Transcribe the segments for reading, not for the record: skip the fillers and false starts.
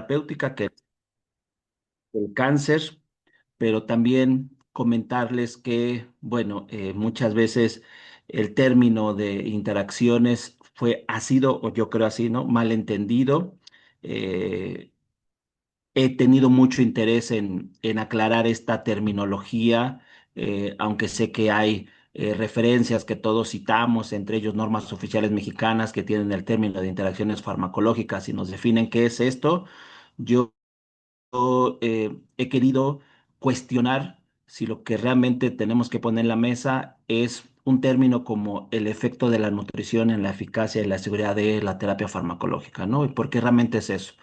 terapéutica que el cáncer, pero también comentarles que, bueno, muchas veces el término de interacciones ha sido, o yo creo así, ¿no? Mal entendido. Eh, He tenido mucho interés en aclarar esta terminología, aunque sé que hay referencias que todos citamos, entre ellos normas oficiales mexicanas que tienen el término de interacciones farmacológicas y nos definen qué es esto. Yo he querido cuestionar si lo que realmente tenemos que poner en la mesa es un término como el efecto de la nutrición en la eficacia y la seguridad de la terapia farmacológica, ¿no? ¿Y por qué realmente es eso?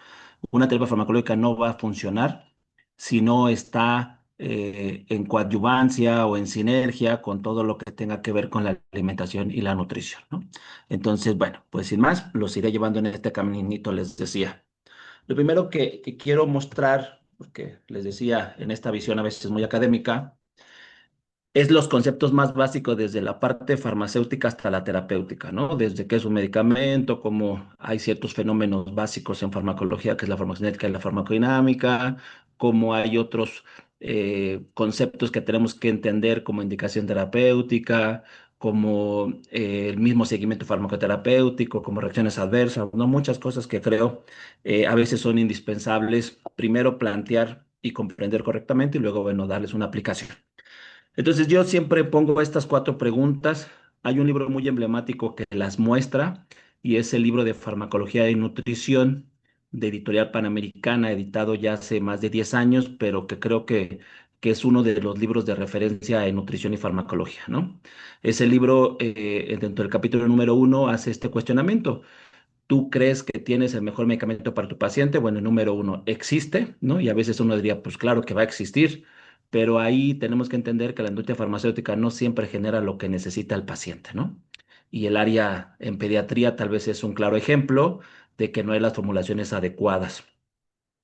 Una terapia farmacológica no va a funcionar si no está en coadyuvancia o en sinergia con todo lo que tenga que ver con la alimentación y la nutrición, ¿no? Entonces, bueno, pues sin más, los iré llevando en este caminito, les decía. Lo primero que quiero mostrar, porque les decía, en esta visión a veces muy académica, es los conceptos más básicos desde la parte farmacéutica hasta la terapéutica, ¿no? Desde qué es un medicamento, cómo hay ciertos fenómenos básicos en farmacología, que es la farmacocinética y la farmacodinámica, cómo hay otros conceptos que tenemos que entender como indicación terapéutica, como el mismo seguimiento farmacoterapéutico, como reacciones adversas, ¿no? Muchas cosas que creo a veces son indispensables, primero plantear y comprender correctamente y luego, bueno, darles una aplicación. Entonces yo siempre pongo estas cuatro preguntas. Hay un libro muy emblemático que las muestra y es el libro de Farmacología y Nutrición de Editorial Panamericana, editado ya hace más de 10 años, pero que creo que es uno de los libros de referencia en nutrición y farmacología, ¿no? Ese libro, dentro del capítulo número 1, hace este cuestionamiento. ¿Tú crees que tienes el mejor medicamento para tu paciente? Bueno, el número 1, ¿existe? ¿No? Y a veces uno diría, pues claro que va a existir, pero ahí tenemos que entender que la industria farmacéutica no siempre genera lo que necesita el paciente, ¿no? Y el área en pediatría tal vez es un claro ejemplo de que no hay las formulaciones adecuadas.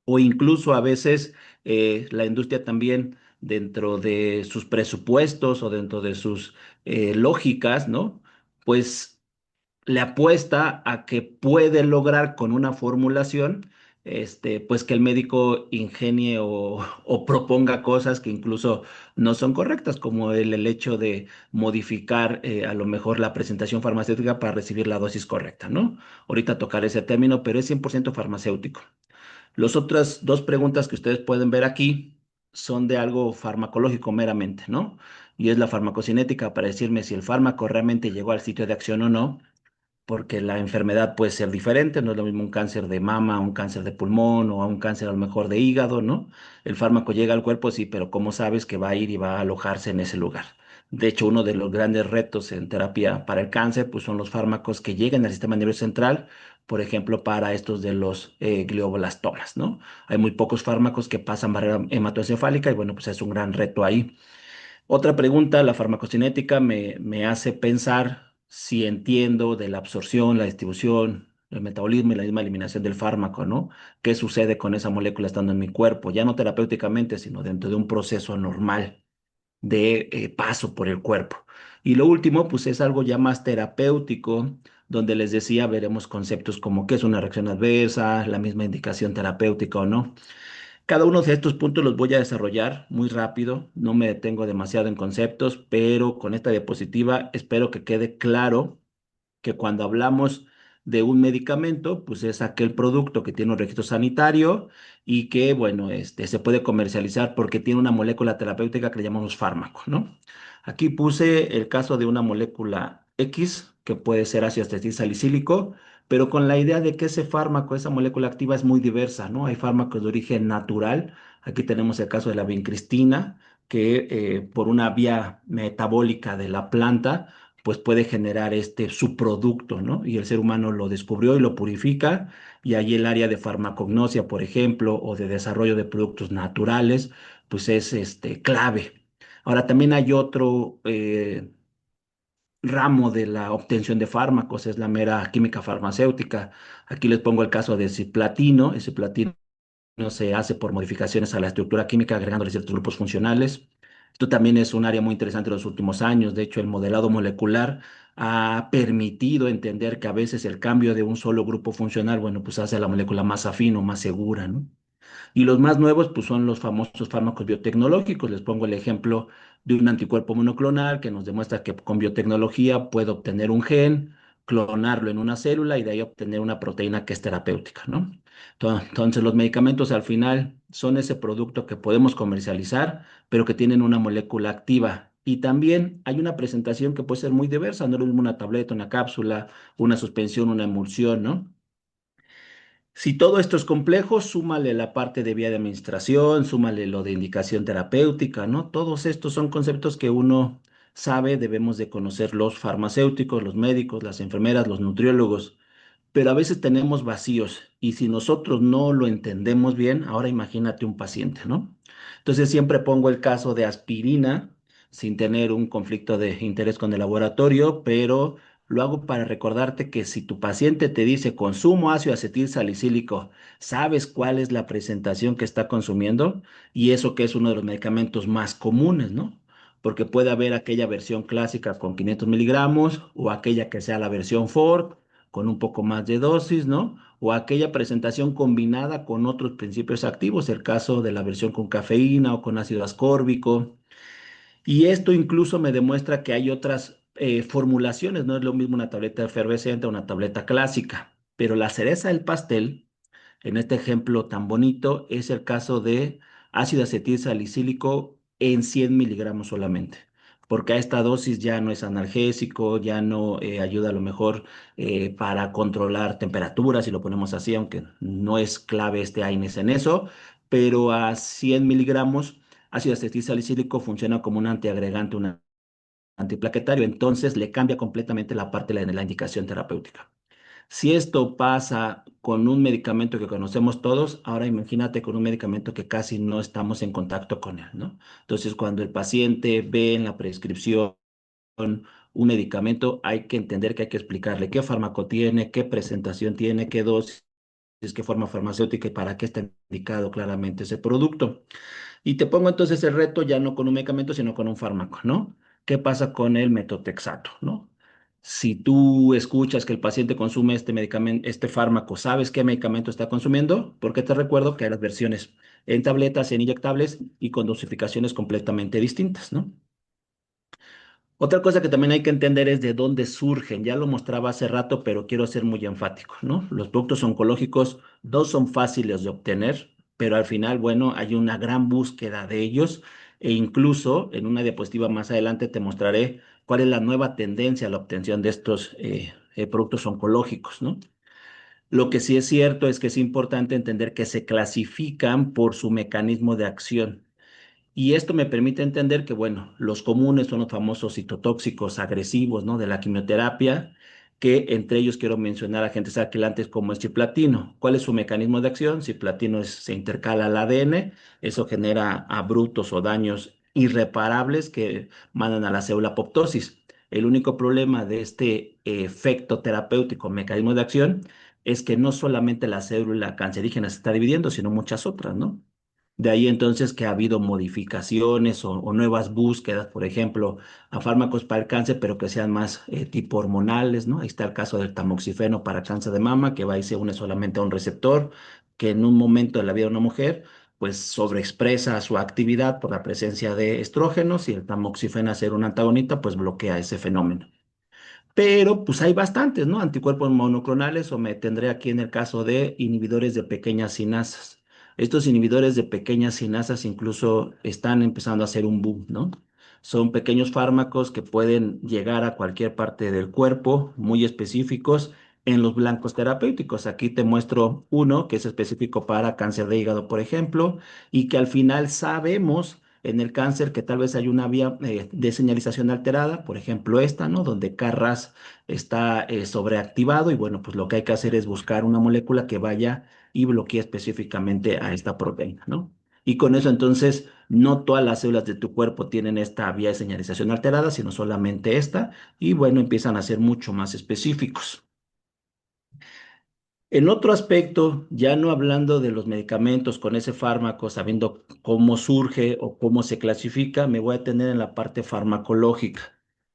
O incluso a veces la industria también dentro de sus presupuestos o dentro de sus lógicas, ¿no? Pues le apuesta a que puede lograr con una formulación, pues que el médico ingenie o proponga cosas que incluso no son correctas, como el hecho de modificar a lo mejor la presentación farmacéutica para recibir la dosis correcta, ¿no? Ahorita tocar ese término, pero es 100% farmacéutico. Las otras dos preguntas que ustedes pueden ver aquí son de algo farmacológico meramente, ¿no? Y es la farmacocinética para decirme si el fármaco realmente llegó al sitio de acción o no, porque la enfermedad puede ser diferente, no es lo mismo un cáncer de mama, un cáncer de pulmón o un cáncer a lo mejor de hígado, ¿no? El fármaco llega al cuerpo, sí, pero ¿cómo sabes que va a ir y va a alojarse en ese lugar? De hecho, uno de los grandes retos en terapia para el cáncer, pues son los fármacos que llegan al sistema nervioso central, por ejemplo, para estos de los glioblastomas, ¿no? Hay muy pocos fármacos que pasan barrera hematoencefálica y bueno, pues es un gran reto ahí. Otra pregunta, la farmacocinética me hace pensar si entiendo de la absorción, la distribución, el metabolismo y la misma eliminación del fármaco, ¿no? ¿Qué sucede con esa molécula estando en mi cuerpo? Ya no terapéuticamente, sino dentro de un proceso normal de paso por el cuerpo. Y lo último, pues es algo ya más terapéutico, donde les decía, veremos conceptos como qué es una reacción adversa, la misma indicación terapéutica o no. Cada uno de estos puntos los voy a desarrollar muy rápido, no me detengo demasiado en conceptos, pero con esta diapositiva espero que quede claro que cuando hablamos de un medicamento, pues es aquel producto que tiene un registro sanitario y que, bueno, se puede comercializar porque tiene una molécula terapéutica que le llamamos fármaco, ¿no? Aquí puse el caso de una molécula X, que puede ser ácido acetilsalicílico, pero con la idea de que ese fármaco, esa molécula activa es muy diversa, ¿no? Hay fármacos de origen natural. Aquí tenemos el caso de la vincristina, que por una vía metabólica de la planta, pues puede generar este subproducto, ¿no? Y el ser humano lo descubrió y lo purifica, y ahí el área de farmacognosia, por ejemplo, o de desarrollo de productos naturales, pues es clave. Ahora, también hay otro ramo de la obtención de fármacos, es la mera química farmacéutica. Aquí les pongo el caso de cisplatino. Ese platino se hace por modificaciones a la estructura química, agregándole ciertos grupos funcionales. Esto también es un área muy interesante en los últimos años. De hecho, el modelado molecular ha permitido entender que a veces el cambio de un solo grupo funcional, bueno, pues hace a la molécula más afín o más segura, ¿no? Y los más nuevos, pues son los famosos fármacos biotecnológicos. Les pongo el ejemplo de un anticuerpo monoclonal que nos demuestra que con biotecnología puedo obtener un gen, clonarlo en una célula y de ahí obtener una proteína que es terapéutica, ¿no? Entonces, los medicamentos al final son ese producto que podemos comercializar, pero que tienen una molécula activa. Y también hay una presentación que puede ser muy diversa, no es lo mismo una tableta, una cápsula, una suspensión, una emulsión, ¿no? Si todo esto es complejo, súmale la parte de vía de administración, súmale lo de indicación terapéutica, ¿no? Todos estos son conceptos que uno sabe, debemos de conocer los farmacéuticos, los médicos, las enfermeras, los nutriólogos, pero a veces tenemos vacíos y si nosotros no lo entendemos bien, ahora imagínate un paciente, ¿no? Entonces siempre pongo el caso de aspirina sin tener un conflicto de interés con el laboratorio, pero lo hago para recordarte que si tu paciente te dice consumo ácido acetil salicílico, ¿sabes cuál es la presentación que está consumiendo? Y eso que es uno de los medicamentos más comunes, ¿no? Porque puede haber aquella versión clásica con 500 miligramos o aquella que sea la versión Ford con un poco más de dosis, ¿no? O aquella presentación combinada con otros principios activos, el caso de la versión con cafeína o con ácido ascórbico. Y esto incluso me demuestra que hay otras formulaciones, no es lo mismo una tableta efervescente o una tableta clásica, pero la cereza del pastel en este ejemplo tan bonito es el caso de ácido acetil salicílico en 100 miligramos solamente, porque a esta dosis ya no es analgésico, ya no ayuda a lo mejor para controlar temperaturas, si lo ponemos así, aunque no es clave este AINES en eso, pero a 100 miligramos ácido acetil salicílico funciona como un antiagregante, un antiplaquetario, entonces le cambia completamente la parte de la indicación terapéutica. Si esto pasa con un medicamento que conocemos todos, ahora imagínate con un medicamento que casi no estamos en contacto con él, ¿no? Entonces, cuando el paciente ve en la prescripción un medicamento, hay que entender que hay que explicarle qué fármaco tiene, qué presentación tiene, qué dosis, qué forma farmacéutica y para qué está indicado claramente ese producto. Y te pongo entonces el reto ya no con un medicamento, sino con un fármaco, ¿no? ¿Qué pasa con el metotrexato, ¿no? Si tú escuchas que el paciente consume este medicamento, este fármaco, ¿sabes qué medicamento está consumiendo? Porque te recuerdo que hay las versiones en tabletas, en inyectables y con dosificaciones completamente distintas, ¿no? Otra cosa que también hay que entender es de dónde surgen. Ya lo mostraba hace rato, pero quiero ser muy enfático, ¿no? Los productos oncológicos no son fáciles de obtener, pero al final, bueno, hay una gran búsqueda de ellos e incluso en una diapositiva más adelante te mostraré cuál es la nueva tendencia a la obtención de estos productos oncológicos, ¿no? Lo que sí es cierto es que es importante entender que se clasifican por su mecanismo de acción. Y esto me permite entender que, bueno, los comunes son los famosos citotóxicos agresivos, ¿no? De la quimioterapia, que entre ellos quiero mencionar agentes alquilantes como el cisplatino. ¿Cuál es su mecanismo de acción? Cisplatino se intercala al ADN, eso genera abruptos o daños irreparables que mandan a la célula apoptosis. El único problema de este efecto terapéutico, mecanismo de acción, es que no solamente la célula cancerígena se está dividiendo, sino muchas otras, ¿no? De ahí entonces que ha habido modificaciones o nuevas búsquedas, por ejemplo, a fármacos para el cáncer, pero que sean más tipo hormonales, ¿no? Ahí está el caso del tamoxifeno para cáncer de mama, que va y se une solamente a un receptor, que en un momento de la vida de una mujer, pues sobreexpresa su actividad por la presencia de estrógenos y el tamoxifeno, al ser un antagonista, pues bloquea ese fenómeno. Pero pues hay bastantes, ¿no? Anticuerpos monoclonales o me tendré aquí en el caso de inhibidores de pequeñas sinasas. Estos inhibidores de pequeñas sinasas incluso están empezando a hacer un boom, ¿no? Son pequeños fármacos que pueden llegar a cualquier parte del cuerpo, muy específicos en los blancos terapéuticos. Aquí te muestro uno que es específico para cáncer de hígado, por ejemplo, y que al final sabemos en el cáncer que tal vez hay una vía de señalización alterada, por ejemplo esta, ¿no? Donde Carras está sobreactivado y bueno, pues lo que hay que hacer es buscar una molécula que vaya y bloquee específicamente a esta proteína, ¿no? Y con eso entonces no todas las células de tu cuerpo tienen esta vía de señalización alterada, sino solamente esta y bueno, empiezan a ser mucho más específicos. En otro aspecto, ya no hablando de los medicamentos con ese fármaco, sabiendo cómo surge o cómo se clasifica, me voy a tener en la parte farmacológica.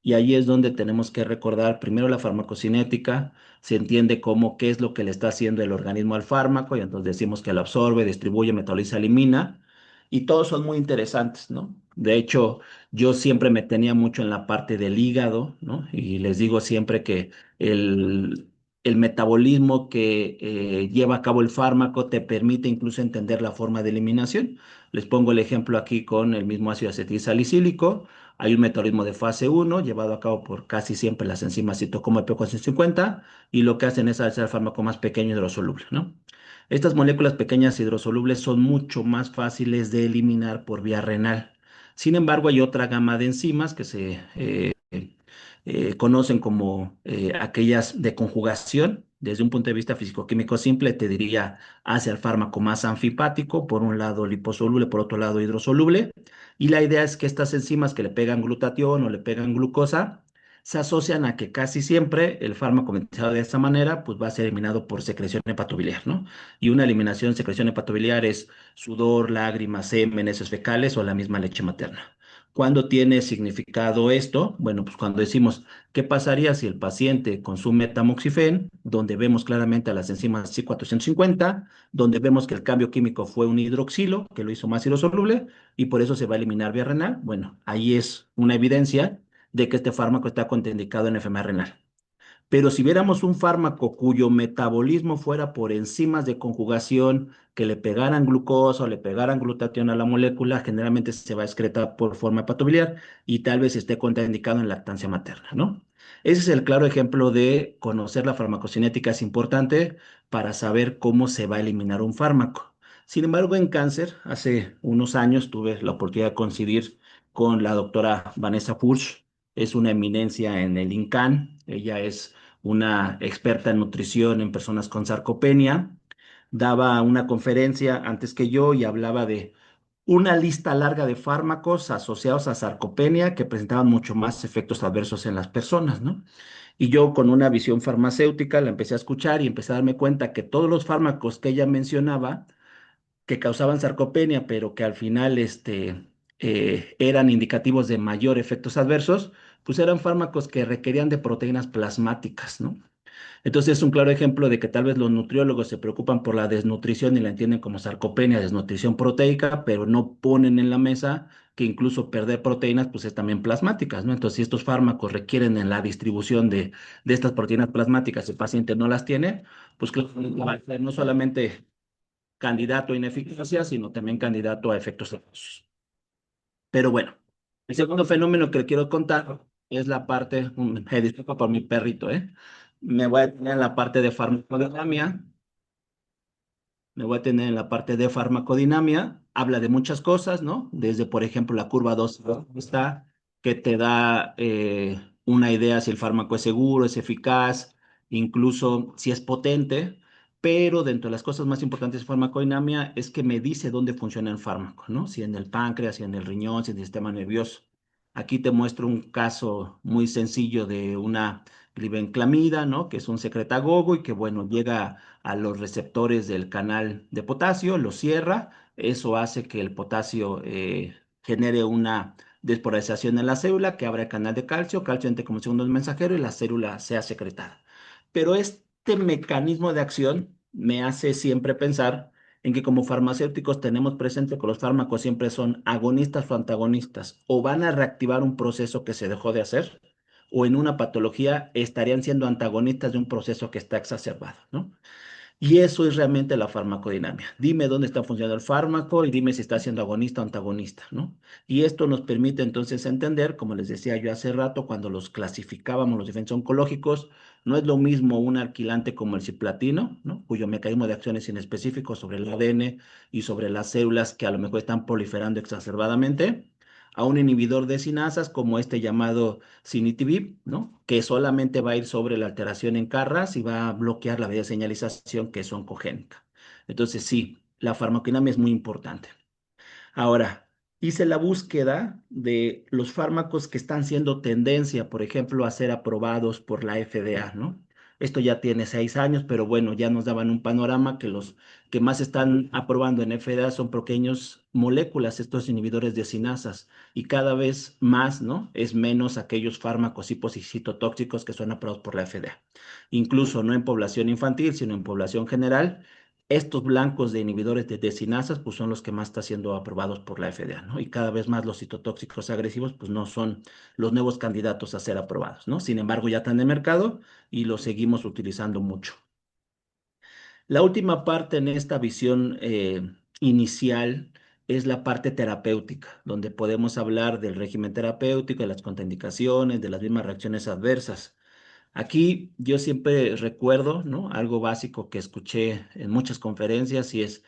Y ahí es donde tenemos que recordar primero la farmacocinética, se entiende cómo qué es lo que le está haciendo el organismo al fármaco, y entonces decimos que lo absorbe, distribuye, metaboliza, elimina, y todos son muy interesantes, ¿no? De hecho, yo siempre me tenía mucho en la parte del hígado, ¿no? Y les digo siempre que el el metabolismo que lleva a cabo el fármaco te permite incluso entender la forma de eliminación. Les pongo el ejemplo aquí con el mismo ácido acetilsalicílico. Hay un metabolismo de fase uno llevado a cabo por casi siempre las enzimas citocromo de P450 y lo que hacen es hacer el fármaco más pequeño hidrosoluble, ¿no? Estas moléculas pequeñas hidrosolubles son mucho más fáciles de eliminar por vía renal. Sin embargo, hay otra gama de enzimas que se conocen como aquellas de conjugación. Desde un punto de vista físico-químico simple, te diría hacia el fármaco más anfipático, por un lado liposoluble, por otro lado hidrosoluble. Y la idea es que estas enzimas que le pegan glutatión o le pegan glucosa, se asocian a que casi siempre el fármaco mentalizado de esta manera, pues va a ser eliminado por secreción hepatobiliar, ¿no? Y una eliminación, secreción hepatobiliar es sudor, lágrimas, semen, heces fecales o la misma leche materna. ¿Cuándo tiene significado esto? Bueno, pues cuando decimos, ¿qué pasaría si el paciente consume tamoxifen, donde vemos claramente a las enzimas C450, donde vemos que el cambio químico fue un hidroxilo, que lo hizo más hidrosoluble, y por eso se va a eliminar vía renal? Bueno, ahí es una evidencia de que este fármaco está contraindicado en enfermedad renal. Pero si viéramos un fármaco cuyo metabolismo fuera por enzimas de conjugación que le pegaran glucosa o le pegaran glutatión a la molécula, generalmente se va a excretar por forma hepatobiliar y tal vez esté contraindicado en lactancia materna, ¿no? Ese es el claro ejemplo de conocer la farmacocinética es importante para saber cómo se va a eliminar un fármaco. Sin embargo, en cáncer, hace unos años tuve la oportunidad de coincidir con la doctora Vanessa Fuchs, es una eminencia en el INCAN, ella es una experta en nutrición en personas con sarcopenia, daba una conferencia antes que yo y hablaba de una lista larga de fármacos asociados a sarcopenia que presentaban mucho más efectos adversos en las personas, ¿no? Y yo con una visión farmacéutica la empecé a escuchar y empecé a darme cuenta que todos los fármacos que ella mencionaba que causaban sarcopenia, pero que al final eran indicativos de mayor efectos adversos, pues eran fármacos que requerían de proteínas plasmáticas, ¿no? Entonces es un claro ejemplo de que tal vez los nutriólogos se preocupan por la desnutrición y la entienden como sarcopenia, desnutrición proteica, pero no ponen en la mesa que incluso perder proteínas pues es también plasmáticas, ¿no? Entonces si estos fármacos requieren en la distribución de estas proteínas plasmáticas, el paciente no las tiene, pues claro, va a ser no solamente candidato a ineficacia, sino también candidato a efectos adversos. Pero bueno, el segundo fenómeno que le quiero contar es la parte, me disculpa por mi perrito, ¿eh? Me voy a tener en la parte de farmacodinamia, me voy a tener en la parte de farmacodinamia, habla de muchas cosas, ¿no? Desde, por ejemplo, la curva 2 está, que te da una idea si el fármaco es seguro, es eficaz, incluso si es potente, pero dentro de las cosas más importantes de farmacodinamia es que me dice dónde funciona el fármaco, ¿no? Si en el páncreas, si en el riñón, si en el sistema nervioso. Aquí te muestro un caso muy sencillo de una glibenclamida, ¿no? Que es un secretagogo y que, bueno, llega a los receptores del canal de potasio, lo cierra, eso hace que el potasio genere una despolarización en la célula que abre el canal de calcio, calcio entra como segundo mensajero y la célula sea secretada. Pero este mecanismo de acción me hace siempre pensar en que como farmacéuticos tenemos presente que los fármacos siempre son agonistas o antagonistas, o van a reactivar un proceso que se dejó de hacer, o en una patología estarían siendo antagonistas de un proceso que está exacerbado, ¿no? Y eso es realmente la farmacodinamia. Dime dónde está funcionando el fármaco y dime si está siendo agonista o antagonista, ¿no? Y esto nos permite entonces entender, como les decía yo hace rato, cuando los clasificábamos los diferentes oncológicos, no es lo mismo un alquilante como el cisplatino, ¿no? Cuyo mecanismo de acción es inespecífico sobre el ADN y sobre las células que a lo mejor están proliferando exacerbadamente, a un inhibidor de sinasas como este llamado Sinitivib, ¿no? Que solamente va a ir sobre la alteración en Carras y va a bloquear la vía de señalización que es oncogénica. Entonces, sí, la farmacodinamia es muy importante. Ahora, hice la búsqueda de los fármacos que están siendo tendencia, por ejemplo, a ser aprobados por la FDA, ¿no? Esto ya tiene 6 años, pero bueno, ya nos daban un panorama que los que más están aprobando en FDA son pequeños moléculas, estos inhibidores de cinasas, y cada vez más, ¿no? Es menos aquellos fármacos citotóxicos que son aprobados por la FDA. Incluso no en población infantil, sino en población general. Estos blancos de inhibidores de desinasas, pues son los que más están siendo aprobados por la FDA, ¿no? Y cada vez más los citotóxicos agresivos, pues no son los nuevos candidatos a ser aprobados, ¿no? Sin embargo, ya están en el mercado y los seguimos utilizando mucho. La última parte en esta visión inicial es la parte terapéutica, donde podemos hablar del régimen terapéutico, de las contraindicaciones, de las mismas reacciones adversas. Aquí yo siempre recuerdo, ¿no? Algo básico que escuché en muchas conferencias y es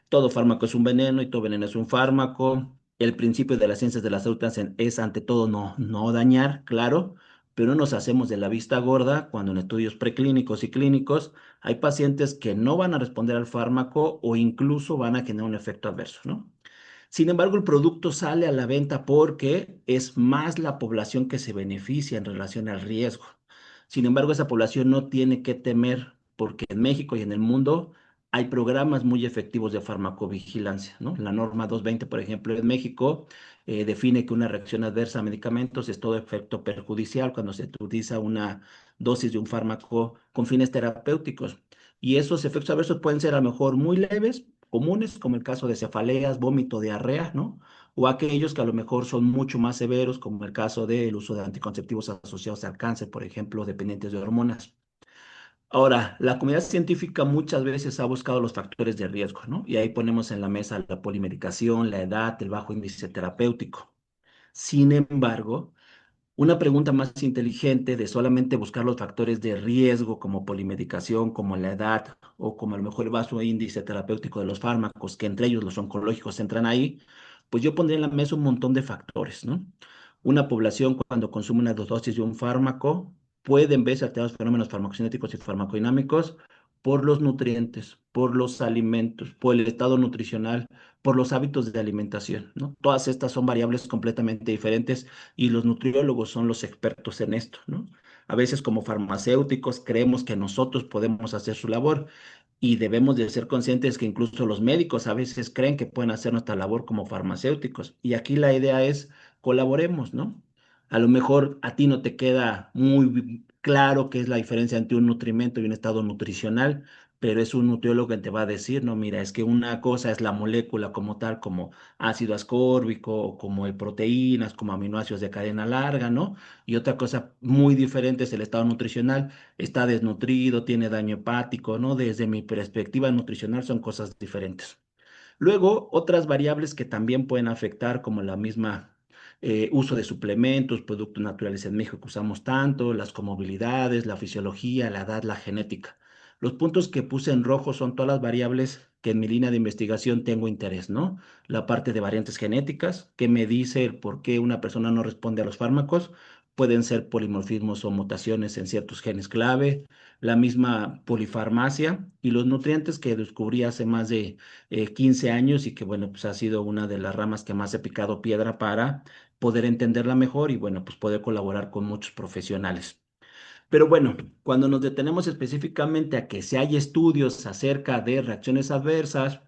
todo fármaco es un veneno y todo veneno es un fármaco. El principio de las ciencias de la salud es ante todo no dañar, claro, pero no nos hacemos de la vista gorda cuando en estudios preclínicos y clínicos hay pacientes que no van a responder al fármaco o incluso van a generar un efecto adverso, ¿no? Sin embargo, el producto sale a la venta porque es más la población que se beneficia en relación al riesgo. Sin embargo, esa población no tiene que temer porque en México y en el mundo hay programas muy efectivos de farmacovigilancia, ¿no? La norma 220, por ejemplo, en México define que una reacción adversa a medicamentos es todo efecto perjudicial cuando se utiliza una dosis de un fármaco con fines terapéuticos. Y esos efectos adversos pueden ser a lo mejor muy leves, comunes, como el caso de cefaleas, vómito, diarrea, ¿no? O aquellos que a lo mejor son mucho más severos, como el caso del uso de anticonceptivos asociados al cáncer, por ejemplo, dependientes de hormonas. Ahora, la comunidad científica muchas veces ha buscado los factores de riesgo, ¿no? Y ahí ponemos en la mesa la polimedicación, la edad, el bajo índice terapéutico. Sin embargo, una pregunta más inteligente de solamente buscar los factores de riesgo como polimedicación, como la edad o como a lo mejor el bajo índice terapéutico de los fármacos, que entre ellos los oncológicos entran ahí, pues yo pondría en la mesa un montón de factores, ¿no? Una población cuando consume una dosis de un fármaco puede en vez de alterar los fenómenos farmacocinéticos y farmacodinámicos por los nutrientes, por los alimentos, por el estado nutricional, por los hábitos de alimentación, ¿no? Todas estas son variables completamente diferentes y los nutriólogos son los expertos en esto, ¿no? A veces como farmacéuticos creemos que nosotros podemos hacer su labor y debemos de ser conscientes que incluso los médicos a veces creen que pueden hacer nuestra labor como farmacéuticos. Y aquí la idea es colaboremos, ¿no? A lo mejor a ti no te queda muy claro qué es la diferencia entre un nutrimento y un estado nutricional, pero es un nutriólogo que te va a decir, no, mira, es que una cosa es la molécula como tal, como ácido ascórbico, o como el proteínas, como aminoácidos de cadena larga, ¿no? Y otra cosa muy diferente es el estado nutricional, está desnutrido, tiene daño hepático, ¿no? Desde mi perspectiva nutricional son cosas diferentes. Luego, otras variables que también pueden afectar, como la misma uso de suplementos, productos naturales en México que usamos tanto, las comorbilidades, la fisiología, la edad, la genética. Los puntos que puse en rojo son todas las variables que en mi línea de investigación tengo interés, ¿no? La parte de variantes genéticas, que me dice el por qué una persona no responde a los fármacos. Pueden ser polimorfismos o mutaciones en ciertos genes clave, la misma polifarmacia y los nutrientes que descubrí hace más de 15 años y que bueno, pues ha sido una de las ramas que más he picado piedra para poder entenderla mejor y bueno, pues poder colaborar con muchos profesionales. Pero bueno, cuando nos detenemos específicamente a que si hay estudios acerca de reacciones adversas,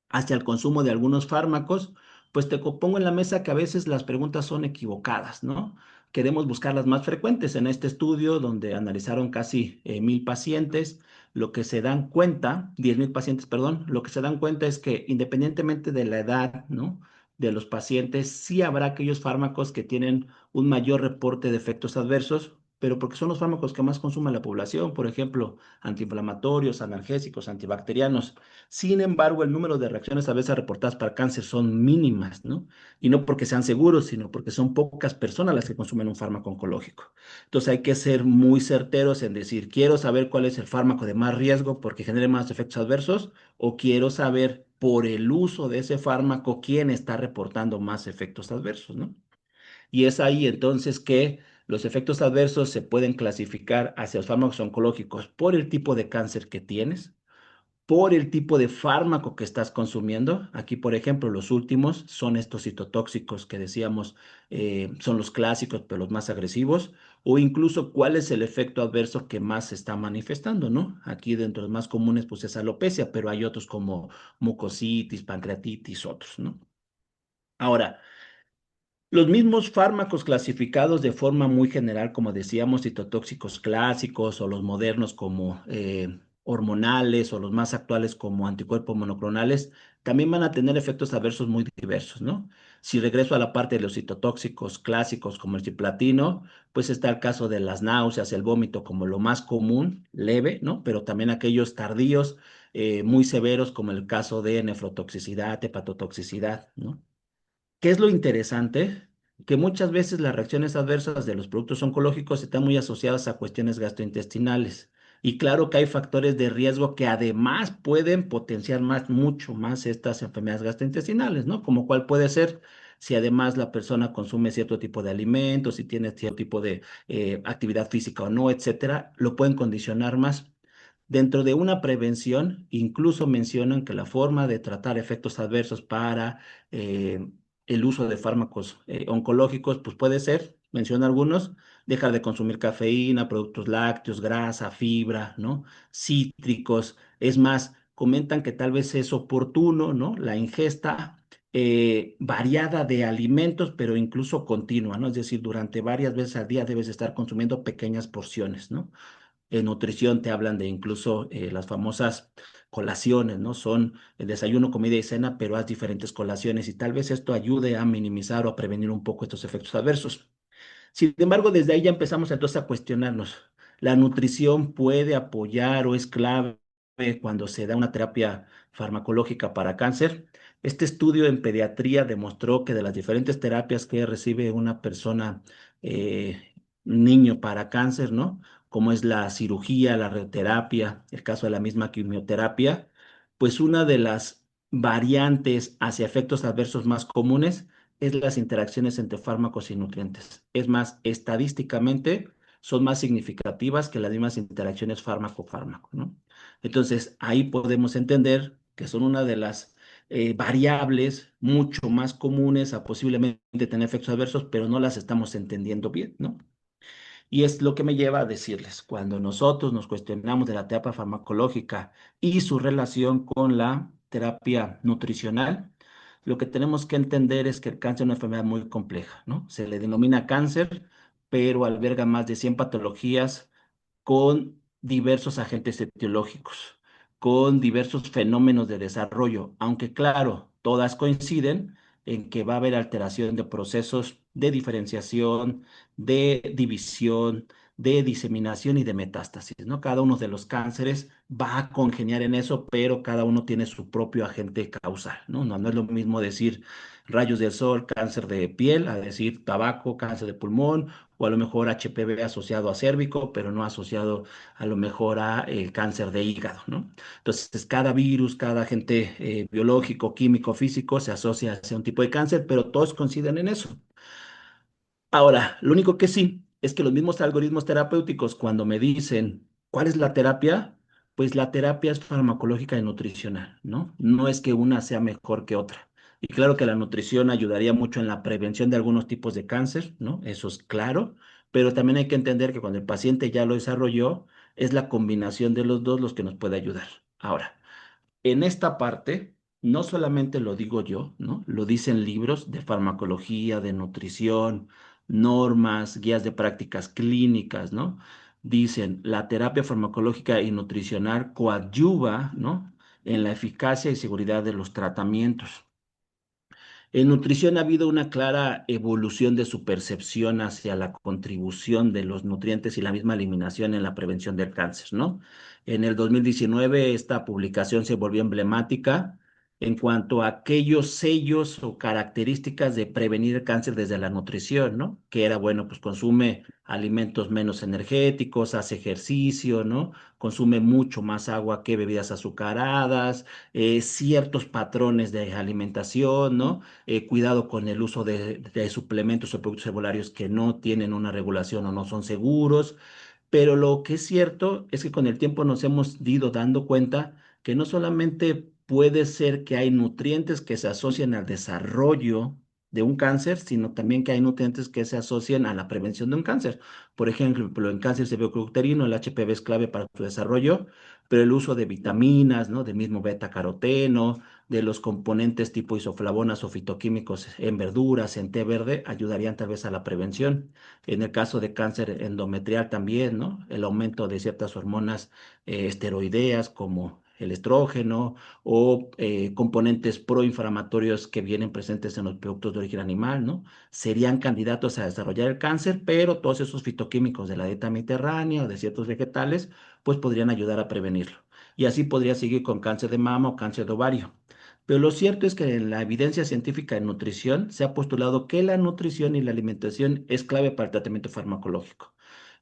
hacia el consumo de algunos fármacos, pues te pongo en la mesa que a veces las preguntas son equivocadas, ¿no? Queremos buscar las más frecuentes. En este estudio, donde analizaron casi 1,000 pacientes, lo que se dan cuenta, 10,000 pacientes, perdón, lo que se dan cuenta es que independientemente de la edad, ¿no? De los pacientes, sí habrá aquellos fármacos que tienen un mayor reporte de efectos adversos, pero porque son los fármacos que más consume la población, por ejemplo, antiinflamatorios, analgésicos, antibacterianos. Sin embargo, el número de reacciones a veces reportadas para cáncer son mínimas, ¿no? Y no porque sean seguros, sino porque son pocas personas las que consumen un fármaco oncológico. Entonces hay que ser muy certeros en decir, quiero saber cuál es el fármaco de más riesgo porque genere más efectos adversos, o quiero saber por el uso de ese fármaco quién está reportando más efectos adversos, ¿no? Y es ahí entonces que los efectos adversos se pueden clasificar hacia los fármacos oncológicos por el tipo de cáncer que tienes, por el tipo de fármaco que estás consumiendo. Aquí, por ejemplo, los últimos son estos citotóxicos que decíamos, son los clásicos, pero los más agresivos, o incluso cuál es el efecto adverso que más se está manifestando, ¿no? Aquí dentro de los más comunes, pues es alopecia, pero hay otros como mucositis, pancreatitis, otros, ¿no? Ahora, los mismos fármacos clasificados de forma muy general, como decíamos, citotóxicos clásicos o los modernos como hormonales o los más actuales como anticuerpos monoclonales, también van a tener efectos adversos muy diversos, ¿no? Si regreso a la parte de los citotóxicos clásicos como el ciplatino, pues está el caso de las náuseas, el vómito como lo más común, leve, ¿no? Pero también aquellos tardíos, muy severos como el caso de nefrotoxicidad, hepatotoxicidad, ¿no? ¿Qué es lo interesante? Que muchas veces las reacciones adversas de los productos oncológicos están muy asociadas a cuestiones gastrointestinales. Y claro que hay factores de riesgo que además pueden potenciar más, mucho más estas enfermedades gastrointestinales, ¿no? Como cuál puede ser si además la persona consume cierto tipo de alimentos, si tiene cierto tipo de actividad física o no, etcétera, lo pueden condicionar más. Dentro de una prevención, incluso mencionan que la forma de tratar efectos adversos para eh, el uso de fármacos oncológicos, pues puede ser, menciona algunos, dejar de consumir cafeína, productos lácteos, grasa, fibra, ¿no? Cítricos. Es más, comentan que tal vez es oportuno, ¿no? La ingesta variada de alimentos, pero incluso continua, ¿no? Es decir, durante varias veces al día debes estar consumiendo pequeñas porciones, ¿no? En nutrición te hablan de incluso las famosas colaciones, ¿no? Son el desayuno, comida y cena, pero haz diferentes colaciones y tal vez esto ayude a minimizar o a prevenir un poco estos efectos adversos. Sin embargo, desde ahí ya empezamos entonces a cuestionarnos. ¿La nutrición puede apoyar o es clave cuando se da una terapia farmacológica para cáncer? Este estudio en pediatría demostró que de las diferentes terapias que recibe una persona, niño para cáncer, ¿no? Como es la cirugía, la radioterapia, el caso de la misma quimioterapia, pues una de las variantes hacia efectos adversos más comunes es las interacciones entre fármacos y nutrientes. Es más, estadísticamente son más significativas que las mismas interacciones fármaco-fármaco, ¿no? Entonces, ahí podemos entender que son una de las variables mucho más comunes a posiblemente tener efectos adversos, pero no las estamos entendiendo bien, ¿no? Y es lo que me lleva a decirles, cuando nosotros nos cuestionamos de la terapia farmacológica y su relación con la terapia nutricional, lo que tenemos que entender es que el cáncer es una enfermedad muy compleja, ¿no? Se le denomina cáncer, pero alberga más de 100 patologías con diversos agentes etiológicos, con diversos fenómenos de desarrollo, aunque claro, todas coinciden en que va a haber alteración de procesos de diferenciación, de división, de diseminación y de metástasis, ¿no? Cada uno de los cánceres va a congeniar en eso, pero cada uno tiene su propio agente causal, ¿no? No es lo mismo decir rayos del sol, cáncer de piel, a decir tabaco, cáncer de pulmón, o a lo mejor HPV asociado a cérvico, pero no asociado a lo mejor a el cáncer de hígado, ¿no? Entonces, cada virus, cada agente biológico, químico, físico se asocia a un tipo de cáncer, pero todos coinciden en eso. Ahora, lo único que sí es que los mismos algoritmos terapéuticos, cuando me dicen cuál es la terapia, pues la terapia es farmacológica y nutricional, ¿no? No es que una sea mejor que otra. Y claro que la nutrición ayudaría mucho en la prevención de algunos tipos de cáncer, ¿no? Eso es claro, pero también hay que entender que cuando el paciente ya lo desarrolló, es la combinación de los dos los que nos puede ayudar. Ahora, en esta parte, no solamente lo digo yo, ¿no? Lo dicen libros de farmacología, de nutrición, normas, guías de prácticas clínicas, ¿no? Dicen, la terapia farmacológica y nutricional coadyuva, ¿no? En la eficacia y seguridad de los tratamientos. En nutrición ha habido una clara evolución de su percepción hacia la contribución de los nutrientes y la misma eliminación en la prevención del cáncer, ¿no? En el 2019 esta publicación se volvió emblemática en cuanto a aquellos sellos o características de prevenir el cáncer desde la nutrición, ¿no? Que era, bueno, pues consume alimentos menos energéticos, hace ejercicio, ¿no? Consume mucho más agua que bebidas azucaradas, ciertos patrones de alimentación, ¿no? Cuidado con el uso de suplementos o productos herbolarios que no tienen una regulación o no son seguros. Pero lo que es cierto es que con el tiempo nos hemos ido dando cuenta que no solamente puede ser que hay nutrientes que se asocian al desarrollo de un cáncer, sino también que hay nutrientes que se asocian a la prevención de un cáncer. Por ejemplo, en cáncer cervicuterino, el HPV es clave para su desarrollo, pero el uso de vitaminas, ¿no? Del mismo beta-caroteno, de los componentes tipo isoflavonas o fitoquímicos en verduras, en té verde, ayudarían tal vez a la prevención. En el caso de cáncer endometrial también, ¿no? El aumento de ciertas hormonas esteroideas como el estrógeno o componentes proinflamatorios que vienen presentes en los productos de origen animal, ¿no? Serían candidatos a desarrollar el cáncer, pero todos esos fitoquímicos de la dieta mediterránea o de ciertos vegetales, pues podrían ayudar a prevenirlo. Y así podría seguir con cáncer de mama o cáncer de ovario. Pero lo cierto es que en la evidencia científica en nutrición se ha postulado que la nutrición y la alimentación es clave para el tratamiento farmacológico.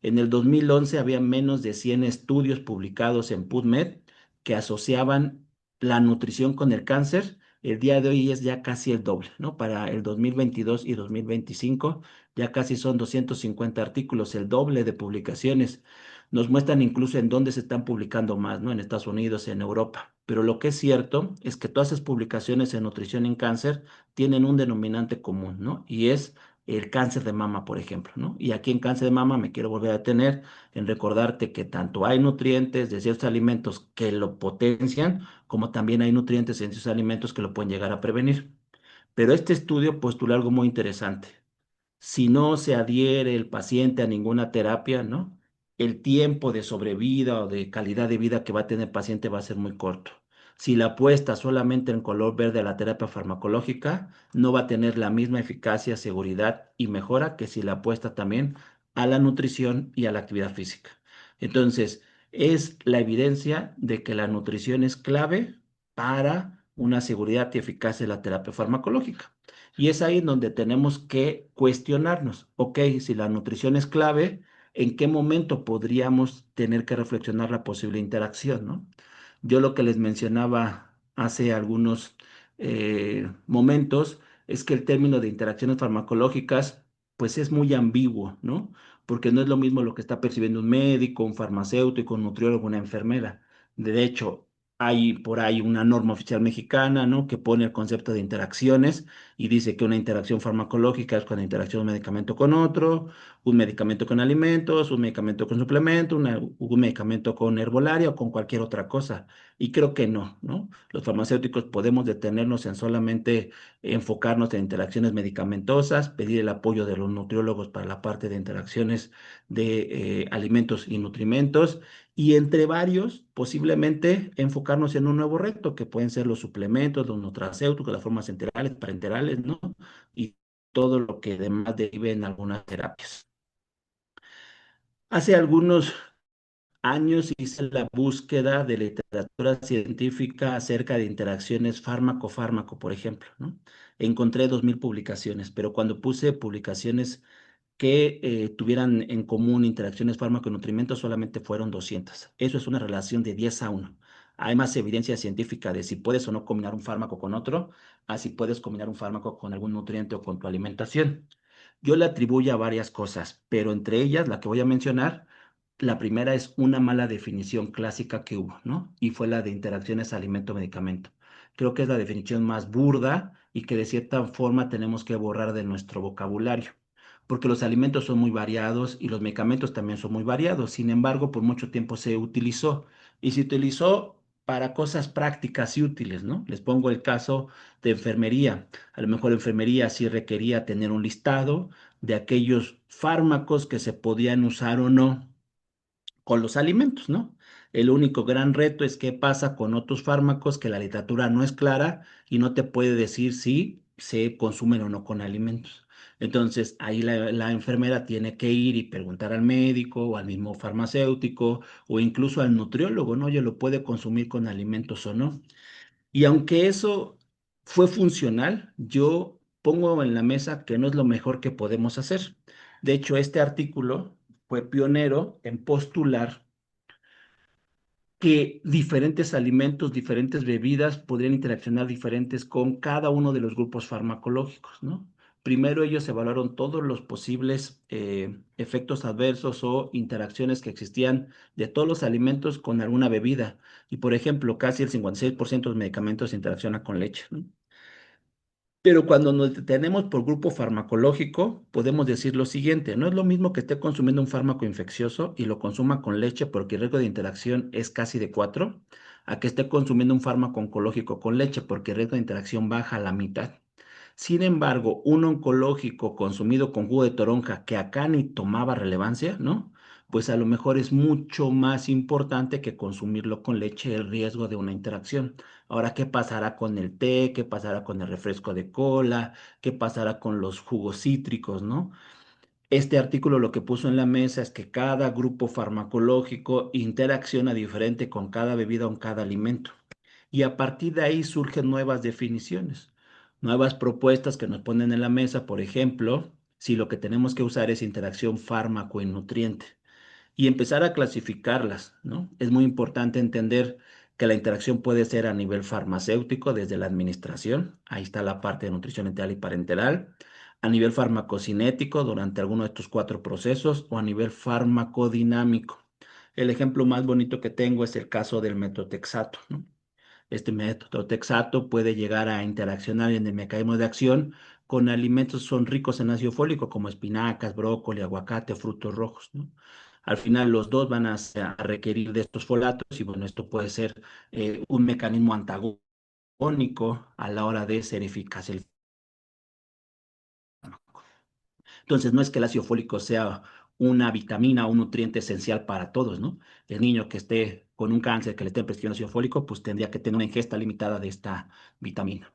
En el 2011 había menos de 100 estudios publicados en PubMed que asociaban la nutrición con el cáncer. El día de hoy es ya casi el doble, ¿no? Para el 2022 y 2025 ya casi son 250 artículos, el doble de publicaciones. Nos muestran incluso en dónde se están publicando más, ¿no? En Estados Unidos, en Europa. Pero lo que es cierto es que todas esas publicaciones en nutrición en cáncer tienen un denominante común, ¿no? Y es el cáncer de mama, por ejemplo, ¿no? Y aquí en cáncer de mama me quiero volver a detener en recordarte que tanto hay nutrientes de ciertos alimentos que lo potencian, como también hay nutrientes en ciertos alimentos que lo pueden llegar a prevenir. Pero este estudio postula algo muy interesante. Si no se adhiere el paciente a ninguna terapia, ¿no? El tiempo de sobrevida o de calidad de vida que va a tener el paciente va a ser muy corto. Si la apuesta solamente en color verde a la terapia farmacológica, no va a tener la misma eficacia, seguridad y mejora que si la apuesta también a la nutrición y a la actividad física. Entonces, es la evidencia de que la nutrición es clave para una seguridad y eficacia de la terapia farmacológica. Y es ahí en donde tenemos que cuestionarnos, ok, si la nutrición es clave, ¿en qué momento podríamos tener que reflexionar la posible interacción, ¿no? Yo lo que les mencionaba hace algunos momentos es que el término de interacciones farmacológicas, pues es muy ambiguo, ¿no? Porque no es lo mismo lo que está percibiendo un médico, un farmacéutico, un nutriólogo, una enfermera. De hecho, hay por ahí una norma oficial mexicana, ¿no? Que pone el concepto de interacciones y dice que una interacción farmacológica es cuando interacciona un medicamento con otro, un medicamento con alimentos, un medicamento con suplemento, un medicamento con herbolaria o con cualquier otra cosa. Y creo que no, ¿no? Los farmacéuticos podemos detenernos en solamente enfocarnos en interacciones medicamentosas, pedir el apoyo de los nutriólogos para la parte de interacciones de alimentos y nutrimentos y entre varios, posiblemente enfocarnos en un nuevo reto, que pueden ser los suplementos, los nutracéuticos, las formas enterales, parenterales, ¿no? Y todo lo que demás derive en algunas terapias. Hace algunos años hice la búsqueda de literatura científica acerca de interacciones fármaco-fármaco, por ejemplo, ¿no? Encontré 2000 publicaciones, pero cuando puse publicaciones que tuvieran en común interacciones fármaco-nutrimentos solamente fueron 200. Eso es una relación de 10 a 1. Hay más evidencia científica de si puedes o no combinar un fármaco con otro, a si puedes combinar un fármaco con algún nutriente o con tu alimentación. Yo le atribuyo a varias cosas, pero entre ellas la que voy a mencionar, la primera es una mala definición clásica que hubo, ¿no? Y fue la de interacciones alimento-medicamento. Creo que es la definición más burda y que de cierta forma tenemos que borrar de nuestro vocabulario porque los alimentos son muy variados y los medicamentos también son muy variados. Sin embargo, por mucho tiempo se utilizó y se utilizó para cosas prácticas y útiles, ¿no? Les pongo el caso de enfermería. A lo mejor enfermería sí requería tener un listado de aquellos fármacos que se podían usar o no con los alimentos, ¿no? El único gran reto es qué pasa con otros fármacos que la literatura no es clara y no te puede decir si se consumen o no con alimentos. Entonces, ahí la enfermera tiene que ir y preguntar al médico o al mismo farmacéutico o incluso al nutriólogo, ¿no? Oye, ¿lo puede consumir con alimentos o no? Y aunque eso fue funcional, yo pongo en la mesa que no es lo mejor que podemos hacer. De hecho, este artículo fue pionero en postular que diferentes alimentos, diferentes bebidas podrían interaccionar diferentes con cada uno de los grupos farmacológicos, ¿no? Primero ellos evaluaron todos los posibles efectos adversos o interacciones que existían de todos los alimentos con alguna bebida. Y por ejemplo, casi el 56% de los medicamentos se interacciona con leche, ¿no? Pero cuando nos detenemos por grupo farmacológico, podemos decir lo siguiente: no es lo mismo que esté consumiendo un fármaco infeccioso y lo consuma con leche porque el riesgo de interacción es casi de 4, a que esté consumiendo un fármaco oncológico con leche porque el riesgo de interacción baja a la mitad. Sin embargo, un oncológico consumido con jugo de toronja, que acá ni tomaba relevancia, ¿no? Pues a lo mejor es mucho más importante que consumirlo con leche el riesgo de una interacción. Ahora, ¿qué pasará con el té? ¿Qué pasará con el refresco de cola? ¿Qué pasará con los jugos cítricos, no? Este artículo lo que puso en la mesa es que cada grupo farmacológico interacciona diferente con cada bebida o con cada alimento. Y a partir de ahí surgen nuevas definiciones, nuevas propuestas que nos ponen en la mesa. Por ejemplo, si lo que tenemos que usar es interacción fármaco y nutriente y empezar a clasificarlas, ¿no? Es muy importante entender que la interacción puede ser a nivel farmacéutico, desde la administración, ahí está la parte de nutrición enteral y parenteral, a nivel farmacocinético durante alguno de estos cuatro procesos, o a nivel farmacodinámico. El ejemplo más bonito que tengo es el caso del metotrexato, ¿no? Este método texato puede llegar a interaccionar en el mecanismo de acción con alimentos que son ricos en ácido fólico, como espinacas, brócoli, aguacate, frutos rojos, ¿no? Al final los dos van a requerir de estos folatos y bueno, esto puede ser un mecanismo antagónico a la hora de ser eficaz el fármaco. Entonces, no es que el ácido fólico sea una vitamina o un nutriente esencial para todos, ¿no? El niño que esté con un cáncer, que le esté prescribiendo ácido fólico, pues tendría que tener una ingesta limitada de esta vitamina.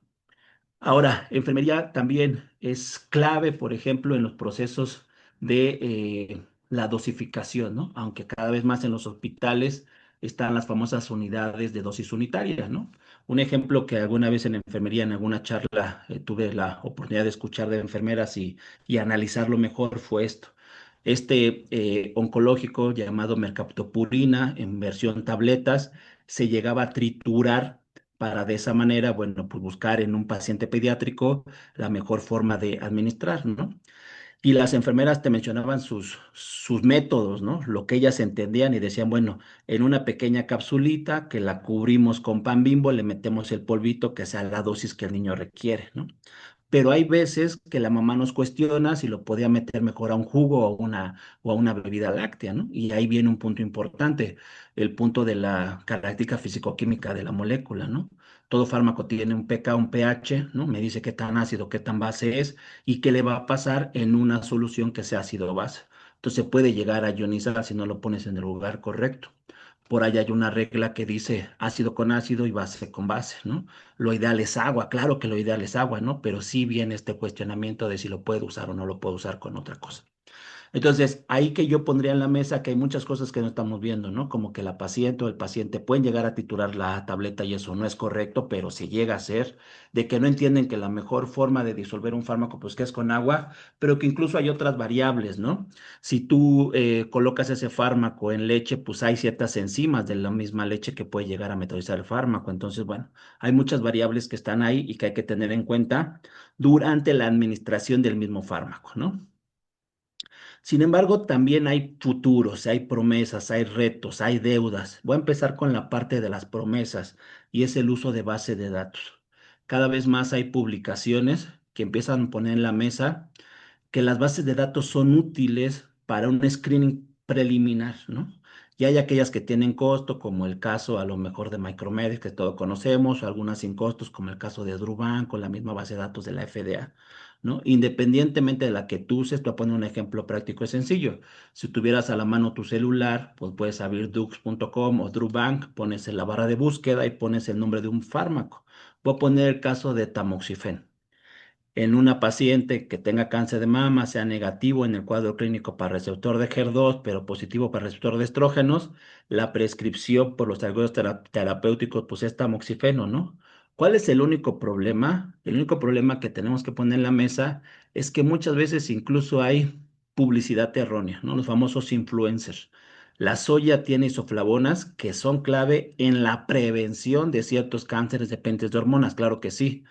Ahora, enfermería también es clave, por ejemplo, en los procesos de la dosificación, ¿no? Aunque cada vez más en los hospitales están las famosas unidades de dosis unitaria, ¿no? Un ejemplo que alguna vez en enfermería, en alguna charla, tuve la oportunidad de escuchar de enfermeras y analizarlo mejor fue esto. Este oncológico llamado mercaptopurina en versión tabletas se llegaba a triturar para de esa manera, bueno, pues buscar en un paciente pediátrico la mejor forma de administrar, ¿no? Y las enfermeras te mencionaban sus métodos, ¿no? Lo que ellas entendían y decían, bueno, en una pequeña capsulita que la cubrimos con pan Bimbo, le metemos el polvito que sea la dosis que el niño requiere, ¿no? Pero hay veces que la mamá nos cuestiona si lo podía meter mejor a un jugo o a una bebida láctea, ¿no? Y ahí viene un punto importante, el punto de la característica fisicoquímica de la molécula, ¿no? Todo fármaco tiene un pK, un pH, ¿no? Me dice qué tan ácido, qué tan base es y qué le va a pasar en una solución que sea ácido base. Entonces puede llegar a ionizar si no lo pones en el lugar correcto. Por ahí hay una regla que dice ácido con ácido y base con base, ¿no? Lo ideal es agua, claro que lo ideal es agua, ¿no? Pero sí viene este cuestionamiento de si lo puedo usar o no lo puedo usar con otra cosa. Entonces, ahí que yo pondría en la mesa que hay muchas cosas que no estamos viendo, ¿no? Como que la paciente o el paciente pueden llegar a titular la tableta y eso no es correcto, pero si llega a ser, de que no entienden que la mejor forma de disolver un fármaco, pues que es con agua, pero que incluso hay otras variables, ¿no? Si tú colocas ese fármaco en leche, pues hay ciertas enzimas de la misma leche que puede llegar a metabolizar el fármaco. Entonces, bueno, hay muchas variables que están ahí y que hay que tener en cuenta durante la administración del mismo fármaco, ¿no? Sin embargo, también hay futuros, hay promesas, hay retos, hay deudas. Voy a empezar con la parte de las promesas y es el uso de base de datos. Cada vez más hay publicaciones que empiezan a poner en la mesa que las bases de datos son útiles para un screening preliminar, ¿no? Y hay aquellas que tienen costo, como el caso a lo mejor de Micromedia, que todos conocemos, o algunas sin costos, como el caso de Druban, con la misma base de datos de la FDA, ¿no? Independientemente de la que tú uses, te voy a poner un ejemplo práctico y sencillo. Si tuvieras a la mano tu celular, pues puedes abrir dux.com o Drubank, pones en la barra de búsqueda y pones el nombre de un fármaco. Voy a poner el caso de tamoxifen en una paciente que tenga cáncer de mama, sea negativo en el cuadro clínico para receptor de HER2, pero positivo para receptor de estrógenos, la prescripción por los algoritmos terapéuticos, pues es tamoxifeno, ¿no? ¿Cuál es el único problema? El único problema que tenemos que poner en la mesa es que muchas veces incluso hay publicidad errónea, ¿no? Los famosos influencers. La soya tiene isoflavonas que son clave en la prevención de ciertos cánceres dependientes de hormonas, claro que sí,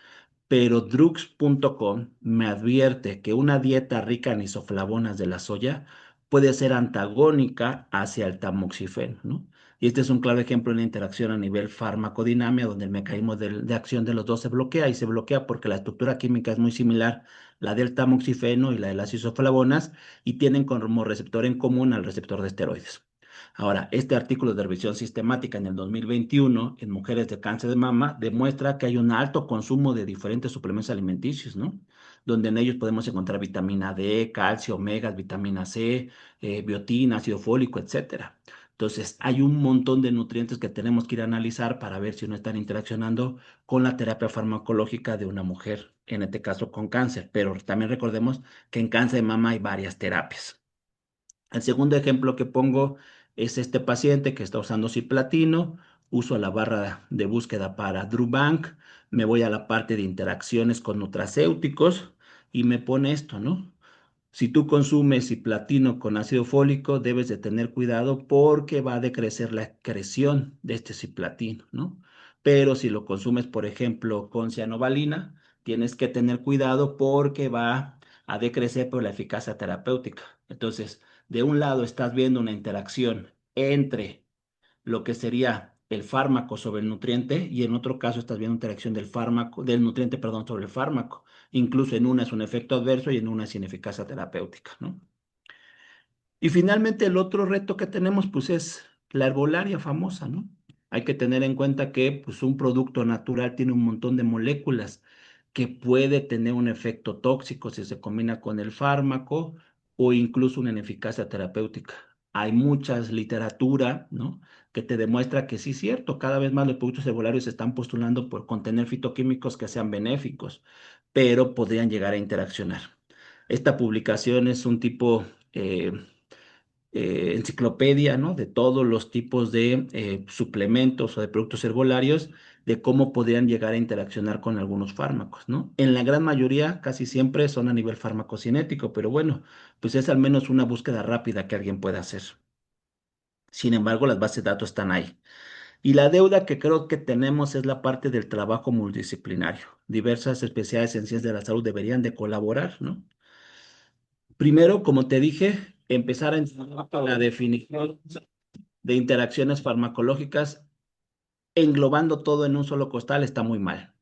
pero drugs.com me advierte que una dieta rica en isoflavonas de la soya puede ser antagónica hacia el tamoxifeno, ¿no? Y este es un claro ejemplo de una interacción a nivel farmacodinamia, donde el mecanismo de acción de los dos se bloquea y se bloquea porque la estructura química es muy similar, la del tamoxifeno y la de las isoflavonas, y tienen como receptor en común al receptor de esteroides. Ahora, este artículo de revisión sistemática en el 2021 en mujeres de cáncer de mama demuestra que hay un alto consumo de diferentes suplementos alimenticios, ¿no? Donde en ellos podemos encontrar vitamina D, calcio, omegas, vitamina C, biotina, ácido fólico, etcétera. Entonces, hay un montón de nutrientes que tenemos que ir a analizar para ver si no están interaccionando con la terapia farmacológica de una mujer, en este caso con cáncer. Pero también recordemos que en cáncer de mama hay varias terapias. El segundo ejemplo que pongo es este paciente que está usando cisplatino, uso la barra de búsqueda para DRUBANK, me voy a la parte de interacciones con nutracéuticos y me pone esto, ¿no? Si tú consumes cisplatino con ácido fólico, debes de tener cuidado porque va a decrecer la excreción de este cisplatino, ¿no? Pero si lo consumes, por ejemplo, con cianobalina, tienes que tener cuidado porque va a decrecer por la eficacia terapéutica. Entonces, de un lado estás viendo una interacción entre lo que sería el fármaco sobre el nutriente y en otro caso estás viendo interacción del fármaco, del nutriente, perdón, sobre el fármaco. Incluso en una es un efecto adverso y en una es sin eficacia terapéutica, ¿no? Y finalmente el otro reto que tenemos pues es la herbolaria famosa, ¿no? Hay que tener en cuenta que pues un producto natural tiene un montón de moléculas que puede tener un efecto tóxico si se combina con el fármaco o incluso una ineficacia terapéutica. Hay mucha literatura, ¿no? Que te demuestra que sí es cierto, cada vez más los productos herbolarios se están postulando por contener fitoquímicos que sean benéficos, pero podrían llegar a interaccionar. Esta publicación es un tipo enciclopedia, ¿no? De todos los tipos de suplementos o de productos herbolarios, de cómo podrían llegar a interaccionar con algunos fármacos, ¿no? En la gran mayoría, casi siempre son a nivel farmacocinético, pero bueno, pues es al menos una búsqueda rápida que alguien pueda hacer. Sin embargo, las bases de datos están ahí. Y la deuda que creo que tenemos es la parte del trabajo multidisciplinario. Diversas especialidades en ciencias de la salud deberían de colaborar, ¿no? Primero, como te dije, empezar a entender la definición de interacciones farmacológicas, englobando todo en un solo costal, está muy mal.